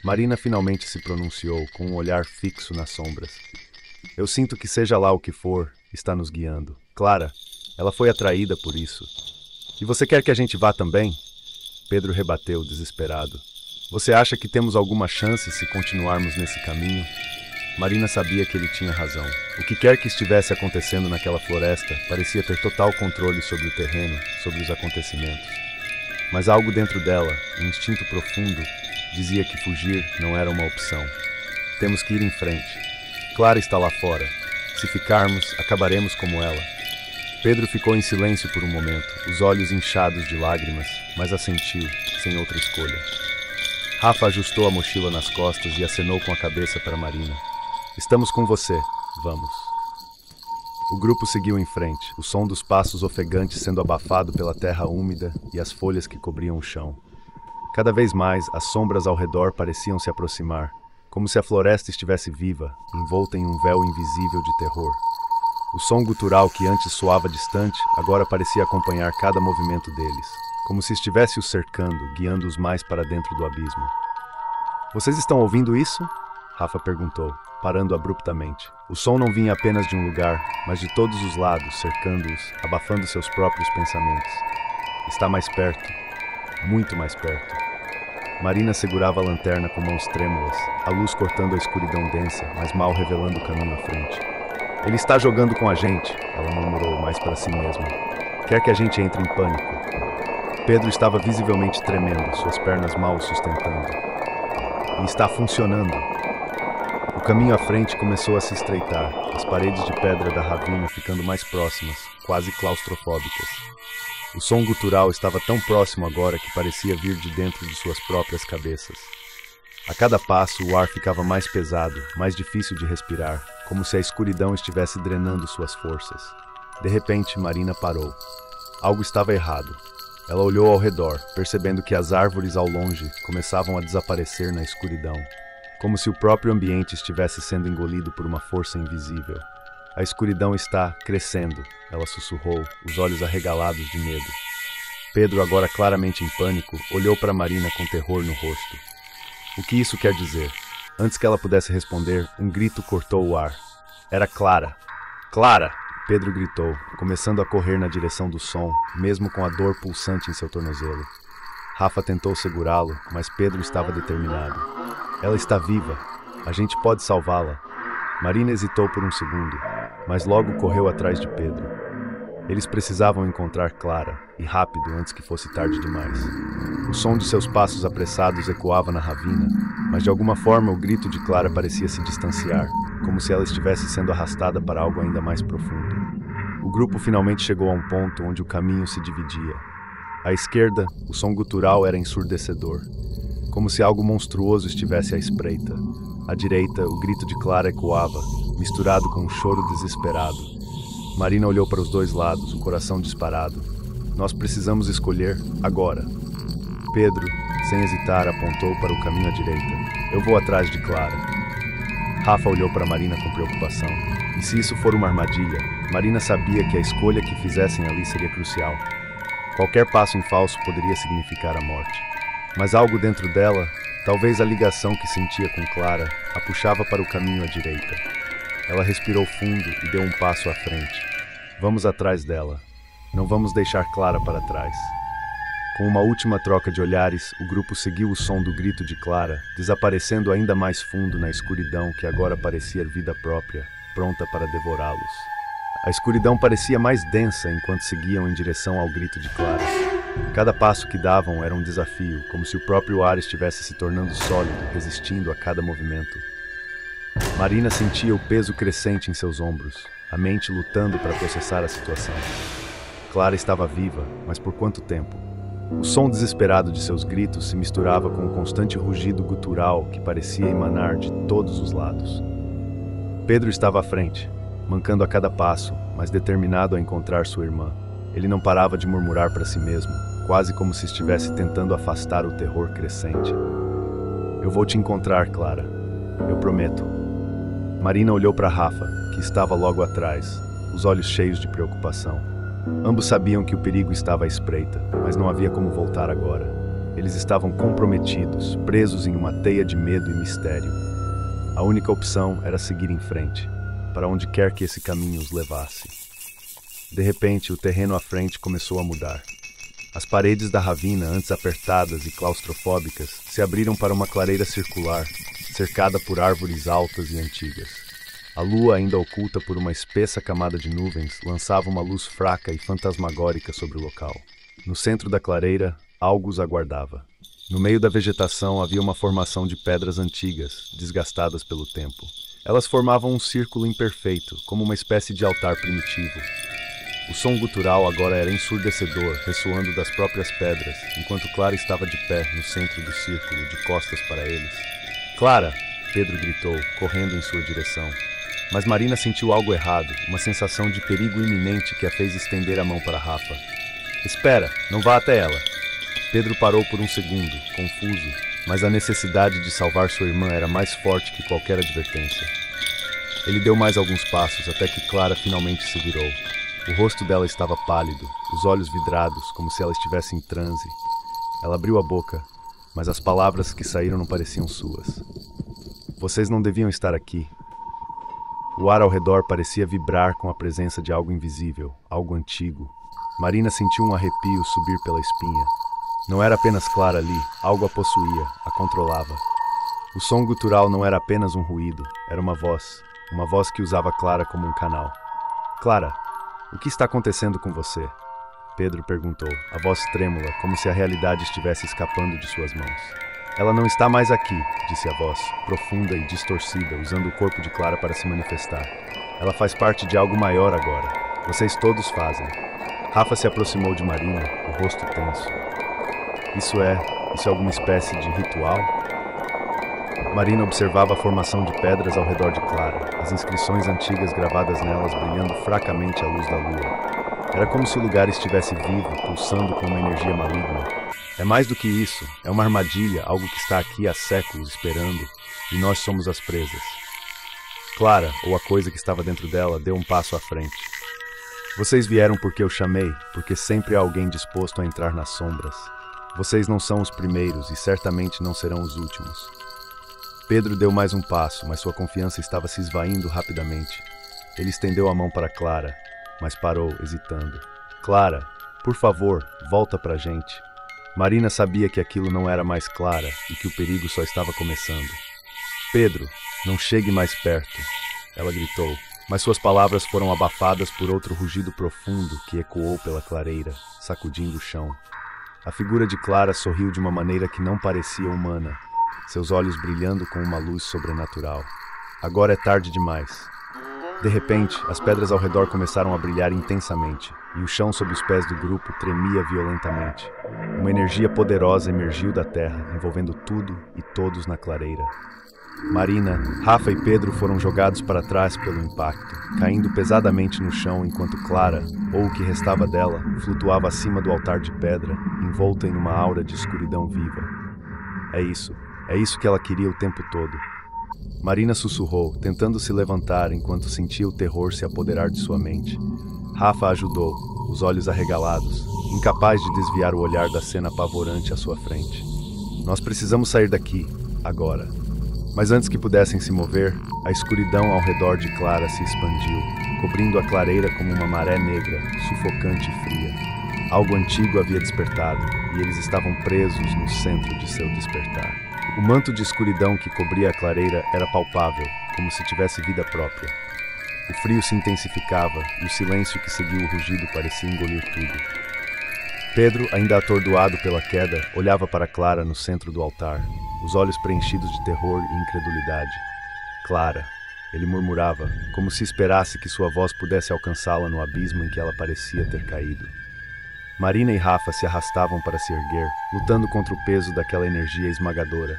Marina finalmente se pronunciou, com um olhar fixo nas sombras. "Eu sinto que seja lá o que for, está nos guiando. Clara, ela foi atraída por isso." "E você quer que a gente vá também?" Pedro rebateu, desesperado. "Você acha que temos alguma chance se continuarmos nesse caminho?" Marina sabia que ele tinha razão. O que quer que estivesse acontecendo naquela floresta parecia ter total controle sobre o terreno, sobre os acontecimentos. Mas algo dentro dela, um instinto profundo, dizia que fugir não era uma opção. "Temos que ir em frente. Clara está lá fora. Se ficarmos, acabaremos como ela." Pedro ficou em silêncio por um momento, os olhos inchados de lágrimas, mas assentiu, sem outra escolha. Rafa ajustou a mochila nas costas e acenou com a cabeça para Marina. "Estamos com você. Vamos." O grupo seguiu em frente, o som dos passos ofegantes sendo abafado pela terra úmida e as folhas que cobriam o chão. Cada vez mais, as sombras ao redor pareciam se aproximar, como se a floresta estivesse viva, envolta em um véu invisível de terror. O som gutural que antes soava distante, agora parecia acompanhar cada movimento deles, como se estivesse os cercando, guiando-os mais para dentro do abismo. "Vocês estão ouvindo isso?" Rafa perguntou, parando abruptamente. O som não vinha apenas de um lugar, mas de todos os lados, cercando-os, abafando seus próprios pensamentos. "Está mais perto, muito mais perto." Marina segurava a lanterna com mãos trêmulas, a luz cortando a escuridão densa, mas mal revelando o caminho à frente. "Ele está jogando com a gente," ela murmurou mais para si mesma. "Quer que a gente entre em pânico." Pedro estava visivelmente tremendo, suas pernas mal o sustentando. "E está funcionando." O caminho à frente começou a se estreitar, as paredes de pedra da ravina ficando mais próximas, quase claustrofóbicas. O som gutural estava tão próximo agora que parecia vir de dentro de suas próprias cabeças. A cada passo, o ar ficava mais pesado, mais difícil de respirar, como se a escuridão estivesse drenando suas forças. De repente, Marina parou. Algo estava errado. Ela olhou ao redor, percebendo que as árvores ao longe começavam a desaparecer na escuridão, como se o próprio ambiente estivesse sendo engolido por uma força invisível. "A escuridão está crescendo," ela sussurrou, os olhos arregalados de medo. Pedro, agora claramente em pânico, olhou para Marina com terror no rosto. "O que isso quer dizer?" Antes que ela pudesse responder, um grito cortou o ar. Era Clara. "Clara!" Pedro gritou, começando a correr na direção do som, mesmo com a dor pulsante em seu tornozelo. Rafa tentou segurá-lo, mas Pedro estava determinado. "Ela está viva. A gente pode salvá-la." Marina hesitou por um segundo, mas logo correu atrás de Pedro. Eles precisavam encontrar Clara, e rápido, antes que fosse tarde demais. O som de seus passos apressados ecoava na ravina, mas de alguma forma o grito de Clara parecia se distanciar, como se ela estivesse sendo arrastada para algo ainda mais profundo. O grupo finalmente chegou a um ponto onde o caminho se dividia. À esquerda, o som gutural era ensurdecedor, como se algo monstruoso estivesse à espreita. À direita, o grito de Clara ecoava, misturado com um choro desesperado. Marina olhou para os dois lados, o coração disparado. "Nós precisamos escolher agora." Pedro, sem hesitar, apontou para o caminho à direita. "Eu vou atrás de Clara." Rafa olhou para Marina com preocupação. E se isso for uma armadilha, Marina sabia que a escolha que fizessem ali seria crucial. Qualquer passo em falso poderia significar a morte. Mas algo dentro dela, talvez a ligação que sentia com Clara, a puxava para o caminho à direita. Ela respirou fundo e deu um passo à frente. "Vamos atrás dela. Não vamos deixar Clara para trás." Com uma última troca de olhares, o grupo seguiu o som do grito de Clara, desaparecendo ainda mais fundo na escuridão que agora parecia vida própria, pronta para devorá-los. A escuridão parecia mais densa enquanto seguiam em direção ao grito de Clara. Cada passo que davam era um desafio, como se o próprio ar estivesse se tornando sólido, resistindo a cada movimento. Marina sentia o peso crescente em seus ombros, a mente lutando para processar a situação. Clara estava viva, mas por quanto tempo? O som desesperado de seus gritos se misturava com o constante rugido gutural que parecia emanar de todos os lados. Pedro estava à frente, mancando a cada passo, mas determinado a encontrar sua irmã. Ele não parava de murmurar para si mesmo, quase como se estivesse tentando afastar o terror crescente. "Eu vou te encontrar, Clara. Eu prometo." Marina olhou para Rafa, que estava logo atrás, os olhos cheios de preocupação. Ambos sabiam que o perigo estava à espreita, mas não havia como voltar agora. Eles estavam comprometidos, presos em uma teia de medo e mistério. A única opção era seguir em frente, para onde quer que esse caminho os levasse. De repente, o terreno à frente começou a mudar. As paredes da ravina, antes apertadas e claustrofóbicas, se abriram para uma clareira circular, cercada por árvores altas e antigas. A lua, ainda oculta por uma espessa camada de nuvens, lançava uma luz fraca e fantasmagórica sobre o local. No centro da clareira, algo os aguardava. No meio da vegetação havia uma formação de pedras antigas, desgastadas pelo tempo. Elas formavam um círculo imperfeito, como uma espécie de altar primitivo. O som gutural agora era ensurdecedor, ressoando das próprias pedras, enquanto Clara estava de pé no centro do círculo, de costas para eles. "Clara!" Pedro gritou, correndo em sua direção. Mas Marina sentiu algo errado, uma sensação de perigo iminente que a fez estender a mão para Rafa. "Espera, não vá até ela." Pedro parou por um segundo, confuso, mas a necessidade de salvar sua irmã era mais forte que qualquer advertência. Ele deu mais alguns passos até que Clara finalmente se virou. O rosto dela estava pálido, os olhos vidrados, como se ela estivesse em transe. Ela abriu a boca, mas as palavras que saíram não pareciam suas. Vocês não deviam estar aqui. O ar ao redor parecia vibrar com a presença de algo invisível, algo antigo. Marina sentiu um arrepio subir pela espinha. Não era apenas Clara ali, algo a possuía, a controlava. O som gutural não era apenas um ruído, era uma voz que usava Clara como um canal. Clara, o que está acontecendo com você? Pedro perguntou, a voz trêmula, como se a realidade estivesse escapando de suas mãos. Ela não está mais aqui, disse a voz, profunda e distorcida, usando o corpo de Clara para se manifestar. Ela faz parte de algo maior agora. Vocês todos fazem. Rafa se aproximou de Marina, o rosto tenso. Isso é alguma espécie de ritual? Marina observava a formação de pedras ao redor de Clara, as inscrições antigas gravadas nelas brilhando fracamente à luz da lua. Era como se o lugar estivesse vivo, pulsando com uma energia maligna. É mais do que isso, é uma armadilha, algo que está aqui há séculos esperando, e nós somos as presas. Clara, ou a coisa que estava dentro dela, deu um passo à frente. Vocês vieram porque eu chamei, porque sempre há alguém disposto a entrar nas sombras. Vocês não são os primeiros e certamente não serão os últimos. Pedro deu mais um passo, mas sua confiança estava se esvaindo rapidamente. Ele estendeu a mão para Clara, mas parou, hesitando. Clara, por favor, volta pra gente. Marina sabia que aquilo não era mais Clara e que o perigo só estava começando. Pedro, não chegue mais perto, ela gritou, mas suas palavras foram abafadas por outro rugido profundo que ecoou pela clareira, sacudindo o chão. A figura de Clara sorriu de uma maneira que não parecia humana, seus olhos brilhando com uma luz sobrenatural. Agora é tarde demais. De repente, as pedras ao redor começaram a brilhar intensamente, e o chão sob os pés do grupo tremia violentamente. Uma energia poderosa emergiu da terra, envolvendo tudo e todos na clareira. Marina, Rafa e Pedro foram jogados para trás pelo impacto, caindo pesadamente no chão enquanto Clara, ou o que restava dela, flutuava acima do altar de pedra, envolta em uma aura de escuridão viva. É isso que ela queria o tempo todo. Marina sussurrou, tentando se levantar enquanto sentia o terror se apoderar de sua mente. Rafa ajudou, os olhos arregalados, incapaz de desviar o olhar da cena apavorante à sua frente. Nós precisamos sair daqui, agora. Mas antes que pudessem se mover, a escuridão ao redor de Clara se expandiu, cobrindo a clareira como uma maré negra, sufocante e fria. Algo antigo havia despertado, e eles estavam presos no centro de seu despertar. O manto de escuridão que cobria a clareira era palpável, como se tivesse vida própria. O frio se intensificava, e o silêncio que seguiu o rugido parecia engolir tudo. Pedro, ainda atordoado pela queda, olhava para Clara no centro do altar, os olhos preenchidos de terror e incredulidade. Clara, ele murmurava, como se esperasse que sua voz pudesse alcançá-la no abismo em que ela parecia ter caído. Marina e Rafa se arrastavam para se erguer, lutando contra o peso daquela energia esmagadora.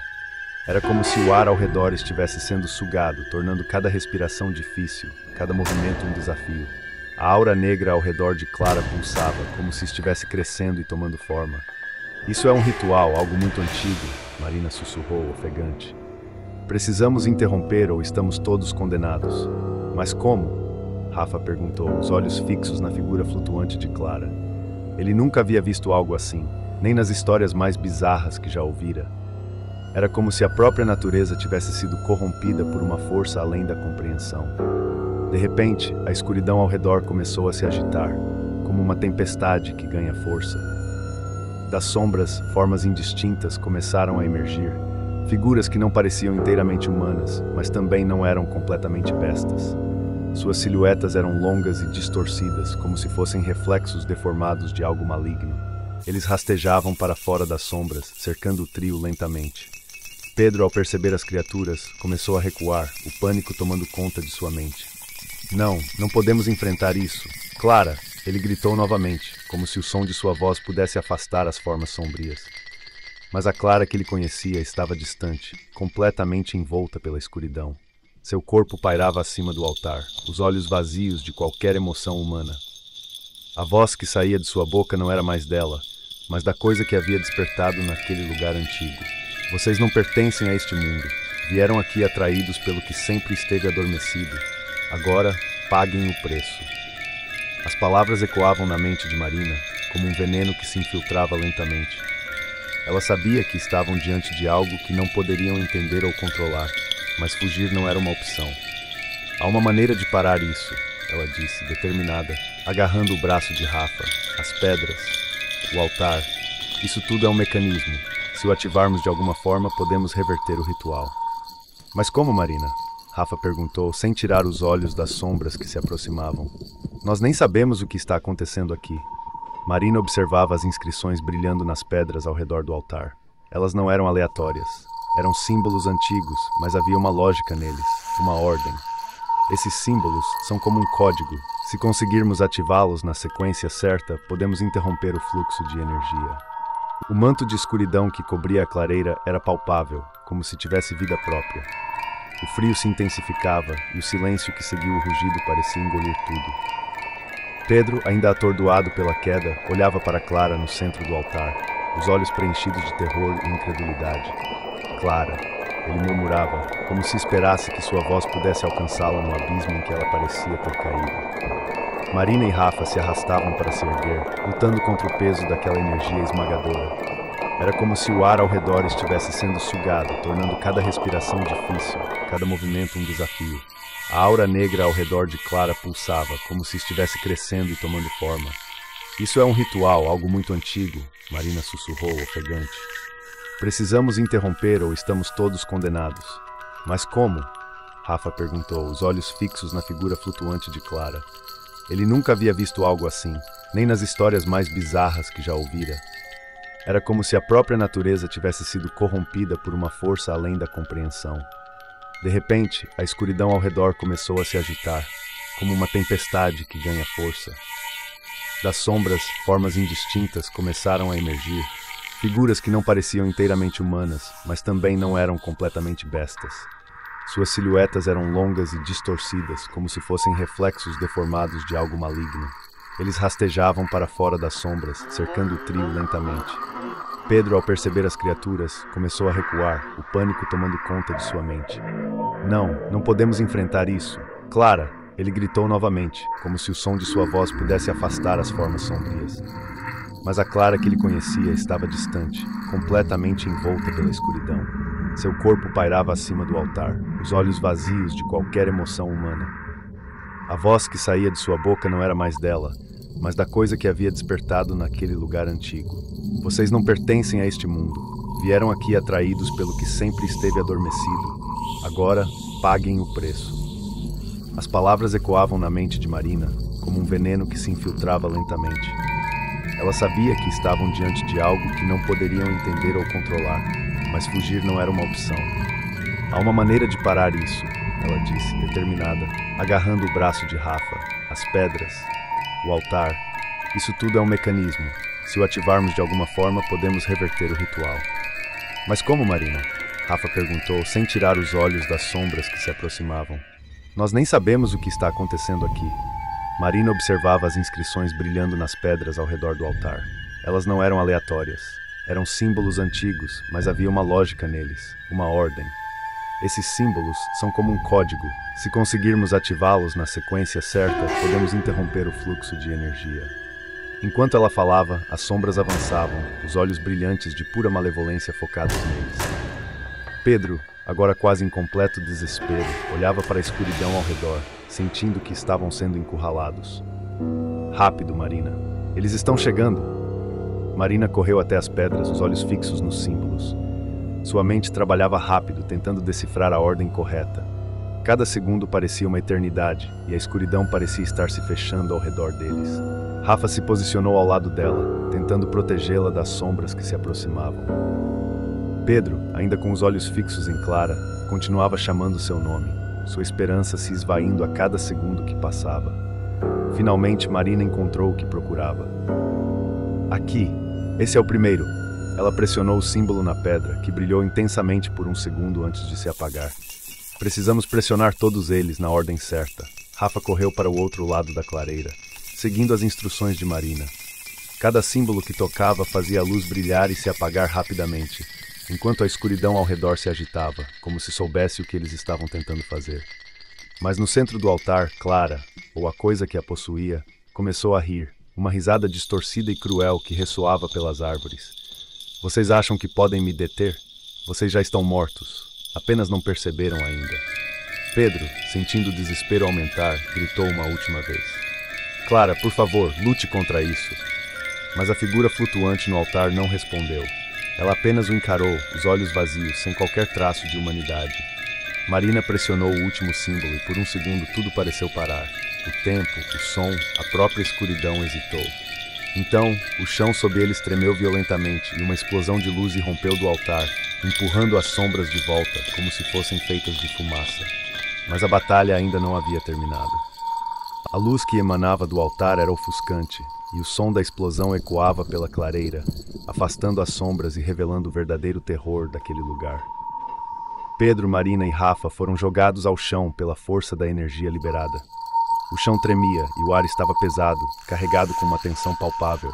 Era como se o ar ao redor estivesse sendo sugado, tornando cada respiração difícil, cada movimento um desafio. A aura negra ao redor de Clara pulsava, como se estivesse crescendo e tomando forma. Isso é um ritual, algo muito antigo, Marina sussurrou, ofegante. Precisamos interromper ou estamos todos condenados. Mas como? Rafa perguntou, os olhos fixos na figura flutuante de Clara. Ele nunca havia visto algo assim, nem nas histórias mais bizarras que já ouvira. Era como se a própria natureza tivesse sido corrompida por uma força além da compreensão. De repente, a escuridão ao redor começou a se agitar, como uma tempestade que ganha força. Das sombras, formas indistintas começaram a emergir, figuras que não pareciam inteiramente humanas, mas também não eram completamente bestas. Suas silhuetas eram longas e distorcidas, como se fossem reflexos deformados de algo maligno. Eles rastejavam para fora das sombras, cercando o trio lentamente. Pedro, ao perceber as criaturas, começou a recuar, o pânico tomando conta de sua mente. Não podemos enfrentar isso. Clara! Ele gritou novamente, como se o som de sua voz pudesse afastar as formas sombrias. Mas a Clara que ele conhecia estava distante, completamente envolta pela escuridão. Seu corpo pairava acima do altar, os olhos vazios de qualquer emoção humana. A voz que saía de sua boca não era mais dela, mas da coisa que havia despertado naquele lugar antigo. Vocês não pertencem a este mundo. Vieram aqui atraídos pelo que sempre esteve adormecido. Agora, paguem o preço. As palavras ecoavam na mente de Marina, como um veneno que se infiltrava lentamente. Ela sabia que estavam diante de algo que não poderiam entender ou controlar, mas fugir não era uma opção. Há uma maneira de parar isso, ela disse, determinada, agarrando o braço de Rafa, as pedras, o altar. Isso tudo é um mecanismo. Se o ativarmos de alguma forma, podemos reverter o ritual. Mas como, Marina? Rafa perguntou, sem tirar os olhos das sombras que se aproximavam. Nós nem sabemos o que está acontecendo aqui. Marina observava as inscrições brilhando nas pedras ao redor do altar. Elas não eram aleatórias. Eram símbolos antigos, mas havia uma lógica neles, uma ordem. Esses símbolos são como um código. Se conseguirmos ativá-los na sequência certa, podemos interromper o fluxo de energia. O manto de escuridão que cobria a clareira era palpável, como se tivesse vida própria. O frio se intensificava e o silêncio que seguiu o rugido parecia engolir tudo. Pedro, ainda atordoado pela queda, olhava para Clara no centro do altar, os olhos preenchidos de terror e incredulidade. Clara, ele murmurava, como se esperasse que sua voz pudesse alcançá-la no abismo em que ela parecia ter caído. Marina e Rafa se arrastavam para se erguer, lutando contra o peso daquela energia esmagadora. Era como se o ar ao redor estivesse sendo sugado, tornando cada respiração difícil, cada movimento um desafio. A aura negra ao redor de Clara pulsava, como se estivesse crescendo e tomando forma. Isso é um ritual, algo muito antigo, Marina sussurrou, ofegante. Precisamos interromper ou estamos todos condenados. Mas como? Rafa perguntou, os olhos fixos na figura flutuante de Clara. Ele nunca havia visto algo assim, nem nas histórias mais bizarras que já ouvira. Era como se a própria natureza tivesse sido corrompida por uma força além da compreensão. De repente, a escuridão ao redor começou a se agitar, como uma tempestade que ganha força. Das sombras, formas indistintas começaram a emergir, figuras que não pareciam inteiramente humanas, mas também não eram completamente bestas. Suas silhuetas eram longas e distorcidas, como se fossem reflexos deformados de algo maligno. Eles rastejavam para fora das sombras, cercando o trio lentamente. Pedro, ao perceber as criaturas, começou a recuar, o pânico tomando conta de sua mente. Não podemos enfrentar isso. Clara! Ele gritou novamente, como se o som de sua voz pudesse afastar as formas sombrias. Mas a Clara que ele conhecia estava distante, completamente envolta pela escuridão. Seu corpo pairava acima do altar, os olhos vazios de qualquer emoção humana. A voz que saía de sua boca não era mais dela, mas da coisa que havia despertado naquele lugar antigo. Vocês não pertencem a este mundo. Vieram aqui atraídos pelo que sempre esteve adormecido. Agora, paguem o preço. As palavras ecoavam na mente de Marina, como um veneno que se infiltrava lentamente. Ela sabia que estavam diante de algo que não poderiam entender ou controlar, mas fugir não era uma opção. Há uma maneira de parar isso, ela disse, determinada, agarrando o braço de Rafa, as pedras, o altar. Isso tudo é um mecanismo. Se o ativarmos de alguma forma, podemos reverter o ritual. Mas como, Marina? Rafa perguntou, sem tirar os olhos das sombras que se aproximavam. Nós nem sabemos o que está acontecendo aqui. Marina observava as inscrições brilhando nas pedras ao redor do altar. Elas não eram aleatórias. Eram símbolos antigos, mas havia uma lógica neles, uma ordem. Esses símbolos são como um código. Se conseguirmos ativá-los na sequência certa, podemos interromper o fluxo de energia. Enquanto ela falava, as sombras avançavam, os olhos brilhantes de pura malevolência focados neles. Pedro, agora quase em completo desespero, olhava para a escuridão ao redor, sentindo que estavam sendo encurralados. Rápido, Marina. Eles estão chegando. Marina correu até as pedras, os olhos fixos nos símbolos. Sua mente trabalhava rápido, tentando decifrar a ordem correta. Cada segundo parecia uma eternidade, e a escuridão parecia estar se fechando ao redor deles. Rafa se posicionou ao lado dela, tentando protegê-la das sombras que se aproximavam. Pedro, ainda com os olhos fixos em Clara, continuava chamando seu nome, sua esperança se esvaindo a cada segundo que passava. Finalmente, Marina encontrou o que procurava. Aqui, esse é o primeiro. Ela pressionou o símbolo na pedra, que brilhou intensamente por um segundo antes de se apagar. Precisamos pressionar todos eles na ordem certa. Rafa correu para o outro lado da clareira, seguindo as instruções de Marina. Cada símbolo que tocava fazia a luz brilhar e se apagar rapidamente. enquanto a escuridão ao redor se agitava, como se soubesse o que eles estavam tentando fazer. Mas no centro do altar, Clara, ou a coisa que a possuía, começou a rir, uma risada distorcida e cruel que ressoava pelas árvores. Vocês acham que podem me deter? Vocês já estão mortos. Apenas não perceberam ainda. Pedro, sentindo o desespero aumentar, gritou uma última vez. Clara, por favor, lute contra isso. Mas a figura flutuante no altar não respondeu. Ela apenas o encarou, os olhos vazios, sem qualquer traço de humanidade. Marina pressionou o último símbolo e por um segundo tudo pareceu parar. O tempo, o som, a própria escuridão hesitou. Então, o chão sob eles tremeu violentamente e uma explosão de luz irrompeu do altar, empurrando as sombras de volta, como se fossem feitas de fumaça. Mas a batalha ainda não havia terminado. A luz que emanava do altar era ofuscante, e o som da explosão ecoava pela clareira, afastando as sombras e revelando o verdadeiro terror daquele lugar. Pedro, Marina e Rafa foram jogados ao chão pela força da energia liberada. O chão tremia e o ar estava pesado, carregado com uma tensão palpável.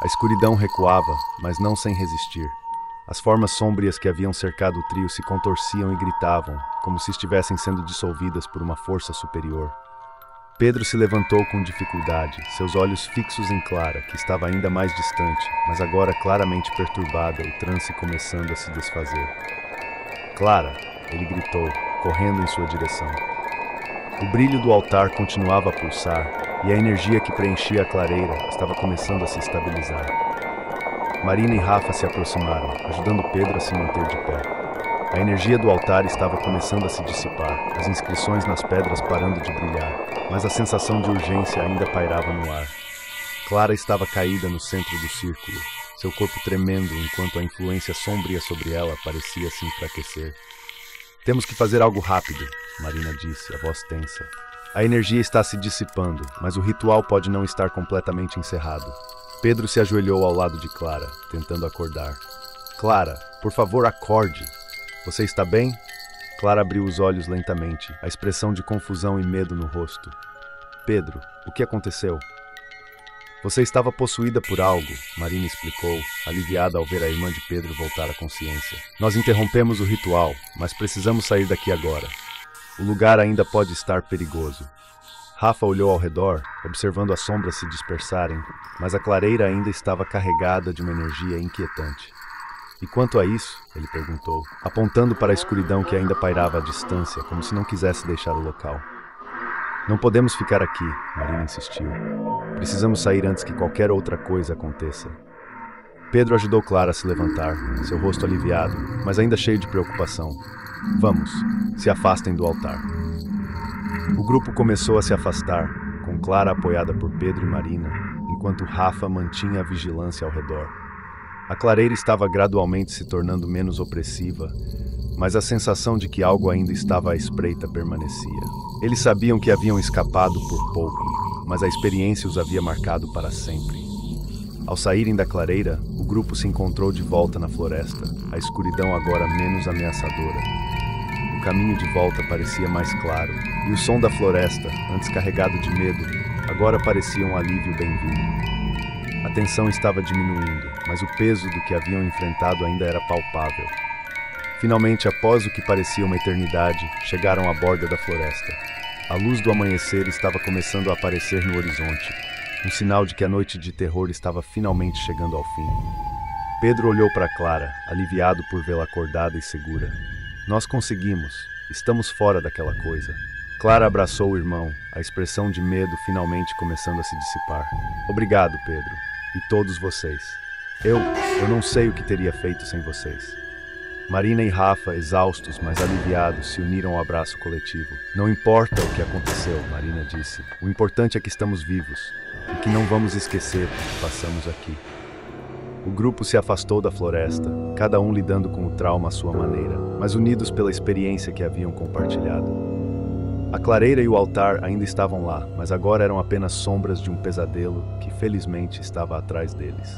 A escuridão recuava, mas não sem resistir. As formas sômbrias que haviam cercado o trio se contorciam e gritavam, como se estivessem sendo dissolvidas por uma força superior. Pedro se levantou com dificuldade, seus olhos fixos em Clara, que estava ainda mais distante, mas agora claramente perturbada, o transe começando a se desfazer. Clara, ele gritou, correndo em sua direção. O brilho do altar continuava a pulsar, e a energia que preenchia a clareira estava começando a se estabilizar. Marina e Rafa se aproximaram, ajudando Pedro a se manter de pé. A energia do altar estava começando a se dissipar, as inscrições nas pedras parando de brilhar, mas a sensação de urgência ainda pairava no ar. Clara estava caída no centro do círculo, seu corpo tremendo enquanto a influência sombria sobre ela parecia se enfraquecer. Temos que fazer algo rápido, Marina disse, a voz tensa. A energia está se dissipando, mas o ritual pode não estar completamente encerrado. Pedro se ajoelhou ao lado de Clara, tentando acordar. Clara, por favor, acorde. Você está bem? Clara abriu os olhos lentamente, a expressão de confusão e medo no rosto. Pedro, o que aconteceu? Você estava possuída por algo, Marina explicou, aliviada ao ver a irmã de Pedro voltar à consciência. Nós interrompemos o ritual, mas precisamos sair daqui agora. O lugar ainda pode estar perigoso. Rafa olhou ao redor, observando as sombras se dispersarem, mas a clareira ainda estava carregada de uma energia inquietante. E quanto a isso? Ele perguntou, apontando para a escuridão que ainda pairava à distância, como se não quisesse deixar o local. Não podemos ficar aqui, Marina insistiu. Precisamos sair antes que qualquer outra coisa aconteça. Pedro ajudou Clara a se levantar, seu rosto aliviado, mas ainda cheio de preocupação. Vamos, se afastem do altar. O grupo começou a se afastar, com Clara apoiada por Pedro e Marina, enquanto Rafa mantinha a vigilância ao redor. A clareira estava gradualmente se tornando menos opressiva, mas a sensação de que algo ainda estava à espreita permanecia. Eles sabiam que haviam escapado por pouco, mas a experiência os havia marcado para sempre. Ao saírem da clareira, o grupo se encontrou de volta na floresta, a escuridão agora menos ameaçadora. O caminho de volta parecia mais claro, e o som da floresta, antes carregado de medo, agora parecia um alívio bem-vindo. A tensão estava diminuindo, mas o peso do que haviam enfrentado ainda era palpável. Finalmente, após o que parecia uma eternidade, chegaram à borda da floresta. A luz do amanhecer estava começando a aparecer no horizonte, um sinal de que a noite de terror estava finalmente chegando ao fim. Pedro olhou para Clara, aliviado por vê-la acordada e segura. Nós conseguimos. Estamos fora daquela coisa. Clara abraçou o irmão, a expressão de medo finalmente começando a se dissipar. Obrigado, Pedro. E todos vocês. Eu não sei o que teria feito sem vocês. Marina e Rafa, exaustos, mas aliviados, se uniram ao abraço coletivo. Não importa o que aconteceu, Marina disse. O importante é que estamos vivos e que não vamos esquecer o que passamos aqui. O grupo se afastou da floresta, cada um lidando com o trauma à sua maneira, mas unidos pela experiência que haviam compartilhado. A clareira e o altar ainda estavam lá, mas agora eram apenas sombras de um pesadelo que felizmente estava atrás deles.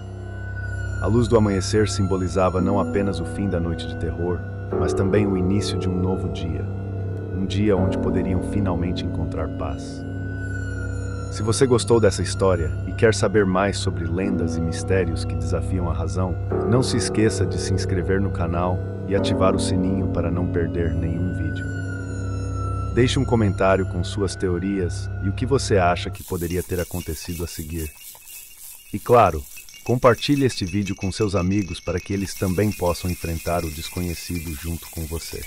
A luz do amanhecer simbolizava não apenas o fim da noite de terror, mas também o início de um novo dia. Um dia onde poderiam finalmente encontrar paz. Se você gostou dessa história e quer saber mais sobre lendas e mistérios que desafiam a razão, não se esqueça de se inscrever no canal e ativar o sininho para não perder nenhum vídeo. Deixe um comentário com suas teorias e o que você acha que poderia ter acontecido a seguir. E claro, compartilhe este vídeo com seus amigos para que eles também possam enfrentar o desconhecido junto com você.